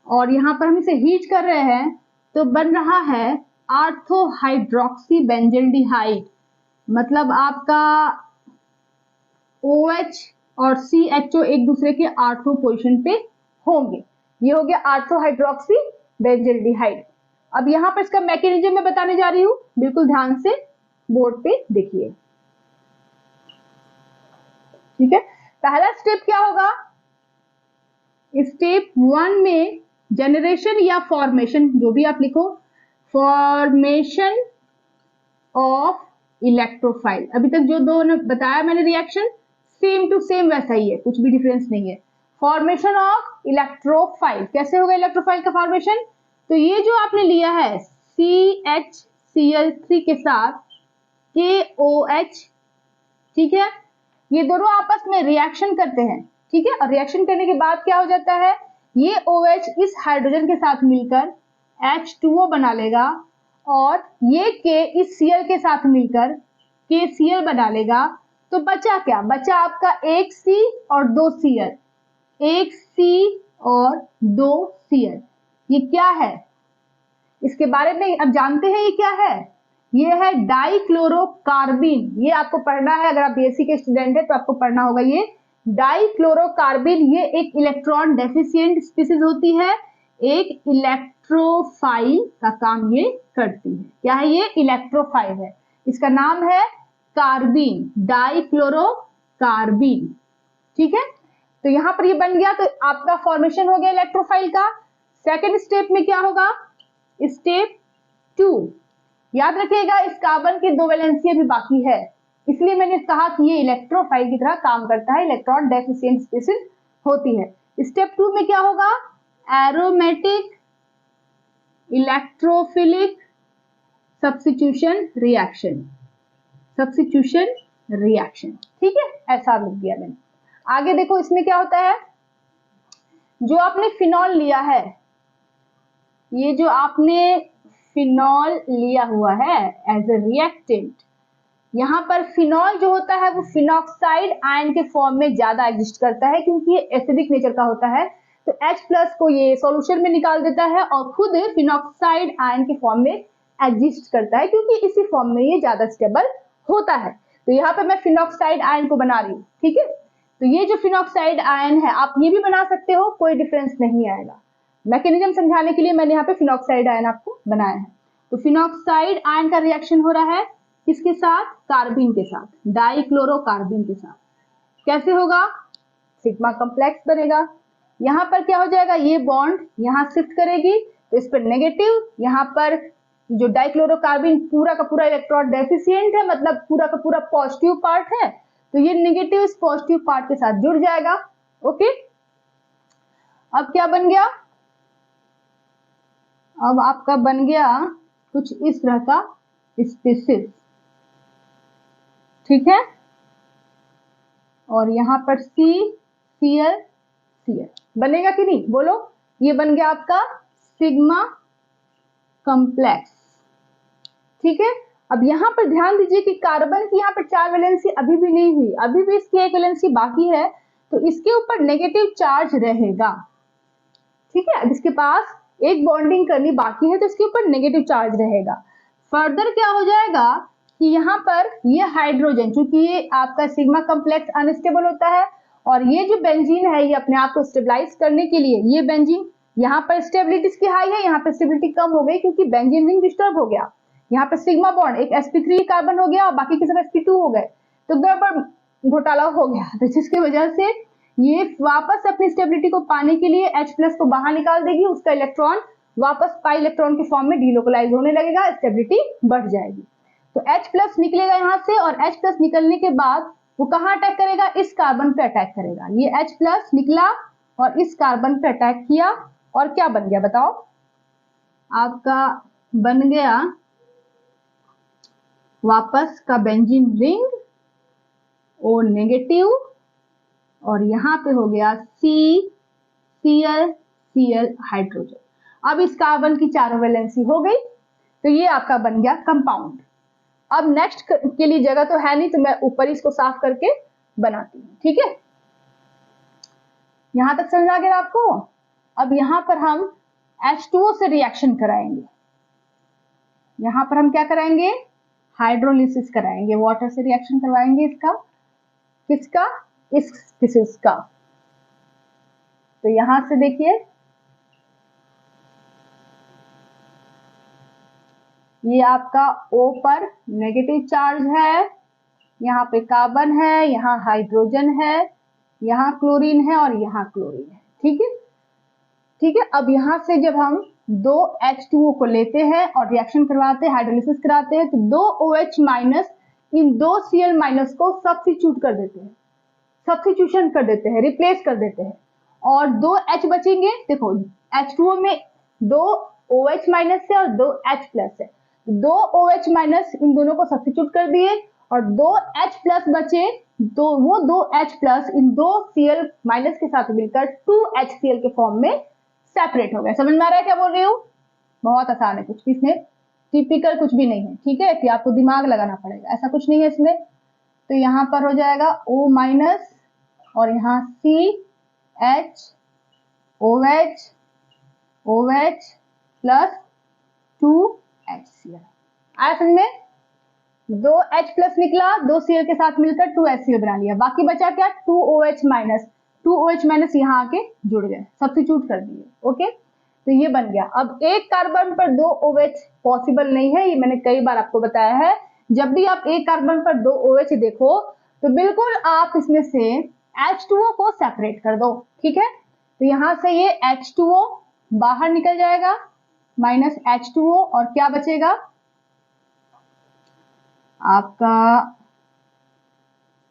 और यहाँ पर हम इसे हीट कर रहे हैं तो बन रहा है आर्थो हाइड्रोक्सी बेंजल्डिहाइड, मतलब आपका OH और CHO एक दूसरे के आर्थो पोजीशन पे होंगे। ये हो गया आर्थो हाइड्रोक्सी बेंजल्डिहाइड। अब यहां पर इसका मैकेनिज्म मैं बताने जा रही हूं, बिल्कुल ध्यान से बोर्ड पे देखिए। ठीक है, पहला स्टेप क्या होगा? स्टेप 1 में जनरेशन या फॉर्मेशन, जो भी आप लिखो, फॉर्मेशन ऑफ इलेक्ट्रोफाइल। अभी तक जो दो ने बताया मैंने रिएक्शन, सेम टू सेम वैसा ही है, कुछ भी डिफरेंस नहीं है। फॉर्मेशन ऑफ इलेक्ट्रोफाइल, कैसे होगा इलेक्ट्रोफाइल का फॉर्मेशन? तो ये जो आपने लिया है CHCl3 के साथ KOH, ठीक है, ये दोनों आपस में रिएक्शन करते हैं। ठीक है, और रिएक्शन करने के बाद क्या हो जाता है? ये OH इस हाइड्रोजन के साथ मिलकर H2O बना लेगा और ये K इस Cl के साथ मिलकर KCl बना लेगा। तो बचा क्या? बचा आपका एक C और दो Cl, एक C और दो Cl। ये क्या है? इसके बारे में अब जानते हैं ये क्या है? ये है डाइक्लोरोकार्बिन। ये आपको पढ़ना है, अगर आप बीएससी के स्टूडेंट है तो आपको पढ़ना होगा ये डाइक्लोरोकार्बिन। ये एक इलेक्ट्रॉन डेफिशिएंट स्पीसीज होती है, एक इलेक्ट्रोफाइल का काम ये करती है। क्या है ये? इलेक्ट्रोफाइल है। इसका नाम है कार्बिन, डाइक्लोरोकार्बिन। ठीक है, तो यहां पर ये बन गया, तो आपका फॉर्मेशन हो गया इलेक्ट्रोफाइल का। सेकेंड स्टेप में क्या होगा? स्टेप 2, याद रखिएगा इस कार्बन की दो वैलेंसी भी बाकी है, इसलिए मैंने कहा कि ये इलेक्ट्रोफाइल की तरह काम करता है, इलेक्ट्रॉन डेफिशिएंट स्पीसीज होती है। स्टेप 2 में क्या होगा? Aromatic electrophilic substitution reaction, substitution reaction. ठीक है, ऐसा लिख दिया मैंने। आगे देखो इसमें क्या होता है? जो आपने फिनॉल लिया है, ये जो आपने फिनॉल लिया हुआ है एज ए रिएक्टेंट, यहां पर फिनॉल जो होता है वो फिनॉक्साइड आयन के फॉर्म में ज्यादा एग्जिस्ट करता है, क्योंकि ये एसिडिक नेचर का होता है। तो H+ को ये सॉल्यूशन में निकाल देता है और खुद फिनॉक्साइड आयन के फॉर्म में एग्जिस्ट करता है, क्योंकि इसी फॉर्म में ये ज्यादा स्टेबल होता है। तो यहाँ पे मैं फिनॉक्साइड आयन को बना रही हूँ। ठीक है, तो ये जो फिनॉक्साइड आयन है आप ये भी बना सकते हो, कोई डिफरेंस नहीं आएगा। मैकेनिज्म समझाने के लिए मैंने यहाँ पे फिनॉक्साइड आयन आपको बनाया है। तो फिनॉक्साइड आयन का रिएक्शन हो रहा है किसके साथ? कार्बिन के साथ, डाइक्लोरोकार्बिन के साथ। कैसे होगा? सिग्मा कॉम्प्लेक्स बनेगा। यहां पर क्या हो जाएगा? ये बॉन्ड यहां शिफ्ट करेगी, तो इस पर नेगेटिव, यहां पर जो डाइक्लोरोकार्बिन पूरा का पूरा इलेक्ट्रॉन डेफिशिएंट है, मतलब पूरा का पूरा पॉजिटिव पार्ट है, तो ये नेगेटिव इस पॉजिटिव पार्ट के साथ जुड़ जाएगा। ओके, अब क्या बन गया? अब आपका बन गया कुछ इस तरह का स्पीसीज। ठीक है, और यहां पर CCl बनेगा कि नहीं? बोलो, ये बन गया आपका सिग्मा कॉम्प्लेक्स। ठीक है, अब यहां पर ध्यान दीजिए कि कार्बन की यहां पर 4 वैलेंसी अभी भी नहीं हुई, अभी भी इसकी 1 वैलेंसी बाकी है, तो इसके ऊपर नेगेटिव चार्ज रहेगा। ठीक है, अब इसके पास एक बॉन्डिंग करनी बाकी है, तो इसके ऊपर नेगेटिव चार्ज रहेगा। फर्दर क्या हो जाएगा कि यहाँ पर ये हाइड्रोजन, चूंकि ये आपका सिग्मा कॉम्प्लेक्स अनस्टेबल होता है, और ये जो बेंजीन है ये अपने आप को स्टेबलाइज करने के लिए, ये बेंजीन यहाँ पर स्टेबिलिटी इसकी हाई है, यहाँ पर स्टेबिलिटी कम हो गई क्योंकि बेंजीन रिंग डिस्टर्ब हो गया। यहाँ पर सिग्मा बॉन्ड एक sp3 कार्बन हो गया और बाकी के सब sp2 हो गए, तो गड़बड़ घोटाला हो गया, तो जिसकी वजह से ये वापस अपनी स्टेबिलिटी को पाने के लिए H+ को बाहर निकाल देगी, उसका इलेक्ट्रॉन वापस पाई इलेक्ट्रॉन के फॉर्म में डीलोकलाइज होने लगेगा, स्टेबिलिटी बढ़ जाएगी। तो H+ निकलेगा यहाँ से, और H+ निकलने के बाद वो कहाँ अटैक करेगा? इस कार्बन पे अटैक करेगा। ये H+ निकला और इस कार्बन पे अटैक किया, और क्या बन गया बताओ? आपका बन गया वापस का बेंजीन रिंग O नेगेटिव, और यहाँ पे हो गया CCl हाइड्रोजन। अब इस कार्बन की 4 वैलेंसी हो गई, तो ये आपका बन गया कंपाउंड। अब नेक्स्ट के लिए जगह तो है नहीं, तो मैं ऊपर इसको साफ करके बनाती हूँ। ठीक है, यहां तक समझ आ गया आपको? अब यहां पर हम H2O से रिएक्शन कराएंगे। यहाँ पर हम क्या कराएंगे, हाइड्रोलिसिस कराएंगे, वाटर से रिएक्शन करवाएंगे इसका, किसका, इस स्पीसीज का। तो यहां से देखिए ये आपका O पर नेगेटिव चार्ज है, यहाँ पे कार्बन है, यहाँ हाइड्रोजन है, यहाँ क्लोरीन है और यहाँ क्लोरीन है। ठीक है, ठीक है। अब यहाँ से जब हम दो H2O को लेते हैं और रिएक्शन करवाते हैं, हाइड्रोलिसिस कराते हैं, तो दो OH माइनस इन दो Cl माइनस को सब्स्टिट्यूट कर देते हैं, सब्स्टिट्यूशन कर देते हैं, रिप्लेस कर देते हैं, और दो H बचेंगे। देखो H2O में दो OH माइनस है और दो H प्लस है, दो OH माइनस इन दोनों को सब्स्टिट्यूट कर दिए और दो H प्लस बचे, तो वो दो H प्लस इन दो Cl माइनस के साथ मिलकर 2HCl के फॉर्म में सेपरेट हो गए। समझ में आ रहा है क्या बोल रही हूँ? बहुत आसान है, कुछ भी इसमें टिपिकल कुछ भी नहीं है। ठीक है, कि आपको दिमाग लगाना पड़ेगा, ऐसा कुछ नहीं है इसमें। तो यहाँ पर हो जाएगा O माइनस और यहाँ CH OH OH plus 2HCl। आया समझ में? दो H प्लस निकला, दो Cl के साथ मिलकर 2HCl बना लिया, बाकी बचा क्या, 2OH माइनस, 2OH माइनस यहाँ आके जुड़ गए, सब्स्टिट्यूट कर दिए। ओके, तो ये बन गया। अब एक कार्बन पर दो OH पॉसिबल नहीं है, ये मैंने कई बार आपको बताया है। जब भी आप एक कार्बन पर दो OH देखो तो बिल्कुल आप इसमें से H2O को सेपरेट कर दो। ठीक है, तो यहां से ये H2O बाहर निकल जाएगा, माइनस H2O, और क्या बचेगा आपका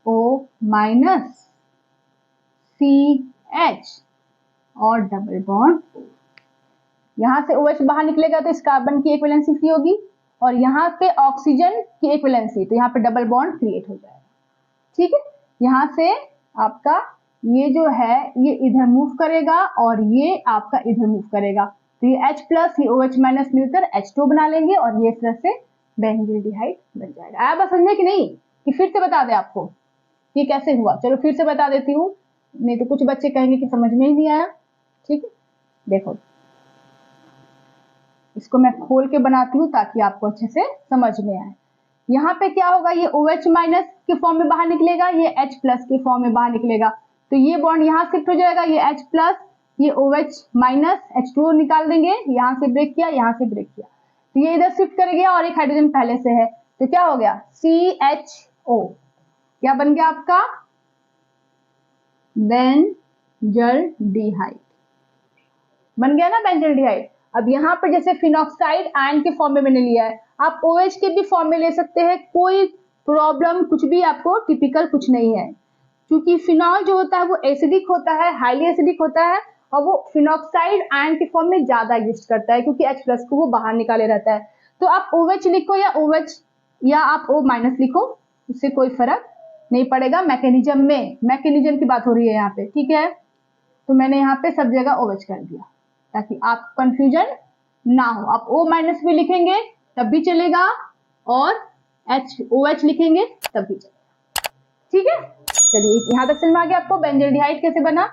O माइनस CH और डबल बॉन्ड O। यहां से OH बाहर निकलेगा तो इस कार्बन की इक्विवेलेंसी फ्री होगी और यहाँ पे ऑक्सीजन की इक्विवेलेंसी, तो यहाँ पे डबल बॉन्ड क्रिएट हो जाएगा। ठीक है, यहाँ से आपका ये जो है ये इधर मूव करेगा और ये आपका इधर मूव करेगा, तो ये H प्लस ये OH माइनस मिलकर H2 बना लेंगे और ये इस तरह से बेंजील्डिहाइड बन जाएगा। आया बात समझ में कि नहीं? कि फिर से बता दे आपको ये कैसे हुआ? चलो फिर से बता देती हूँ, नहीं तो कुछ बच्चे कहेंगे कि समझ में ही नहीं आया। ठीक है, देखो इसको मैं खोल के बनाती हूँ ताकि आपको अच्छे से समझ में आए। यहाँ पे क्या होगा, ये OH माइनस के फॉर्म में बाहर निकलेगा, ये H प्लस के फॉर्म में बाहर निकलेगा, तो ये बॉन्ड यहाँ शिफ्ट हो जाएगा, ये H प्लस ये OH माइनस H2O निकाल देंगे, यहाँ से ब्रेक किया, यहाँ से ब्रेक किया, तो ये इधर शिफ्ट कर गया और एक हाइड्रोजन पहले से है, तो क्या हो गया CHO, क्या बन गया आपका बेंजल्डिहाइड, बन गया ना बेंजल्डिहाइड। अब यहाँ पर जैसे फिनॉक्साइड आयन के फॉर्म में मैंने लिया है, आप OH के भी फॉर्म में ले सकते हैं, कोई प्रॉब्लम कुछ भी, आपको टिपिकल कुछ नहीं है, क्योंकि फिनॉल जो होता है वो एसिडिक होता है, हाईली एसिडिक होता है, और वो फिनॉक्साइड आयन के फॉर्म में ज्यादा एग्जिस्ट करता है क्योंकि H प्लस को वो बाहर निकाले रहता है। तो आप OH लिखो या OH या आप O माइनस लिखो, उससे कोई फर्क नहीं पड़ेगा। मैकेनिज्म में, मैकेनिज्म की बात हो रही है यहाँ पे, ठीक है, तो मैंने यहाँ पे सब जगह OH कर दिया ताकि आप कंफ्यूजन ना हो। आप O माइनस भी लिखेंगे तब भी चलेगा और OH लिखेंगे तब भी चलेगा। ठीक है, चलिए यहाँ तक समझ में आ गया आपको बेंजल्डिहाइड कैसे बना।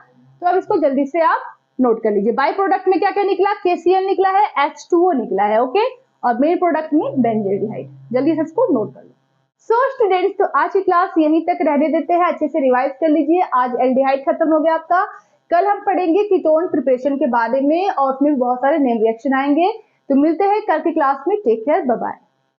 तो अब इसको जल्दी से आप नोट कर लीजिए। बाई प्रोडक्ट में क्या क्या निकला, KCl निकला है, H2O निकला है, ओके, और मेन प्रोडक्ट में बेंजल्डिहाइड। जल्दी से इसको नोट कर लो। सो स्टूडेंट्स, तो आज की क्लास यहीं तक रहने देते हैं, अच्छे से रिवाइज कर लीजिए। आज एल्डिहाइड खत्म हो गया आपका। कल हम पढ़ेंगे कीटोन प्रिपरेशन के बारे में और उसमें बहुत सारे नेम रिएक्शन आएंगे। तो मिलते हैं कल की क्लास में। Take care, bye bye.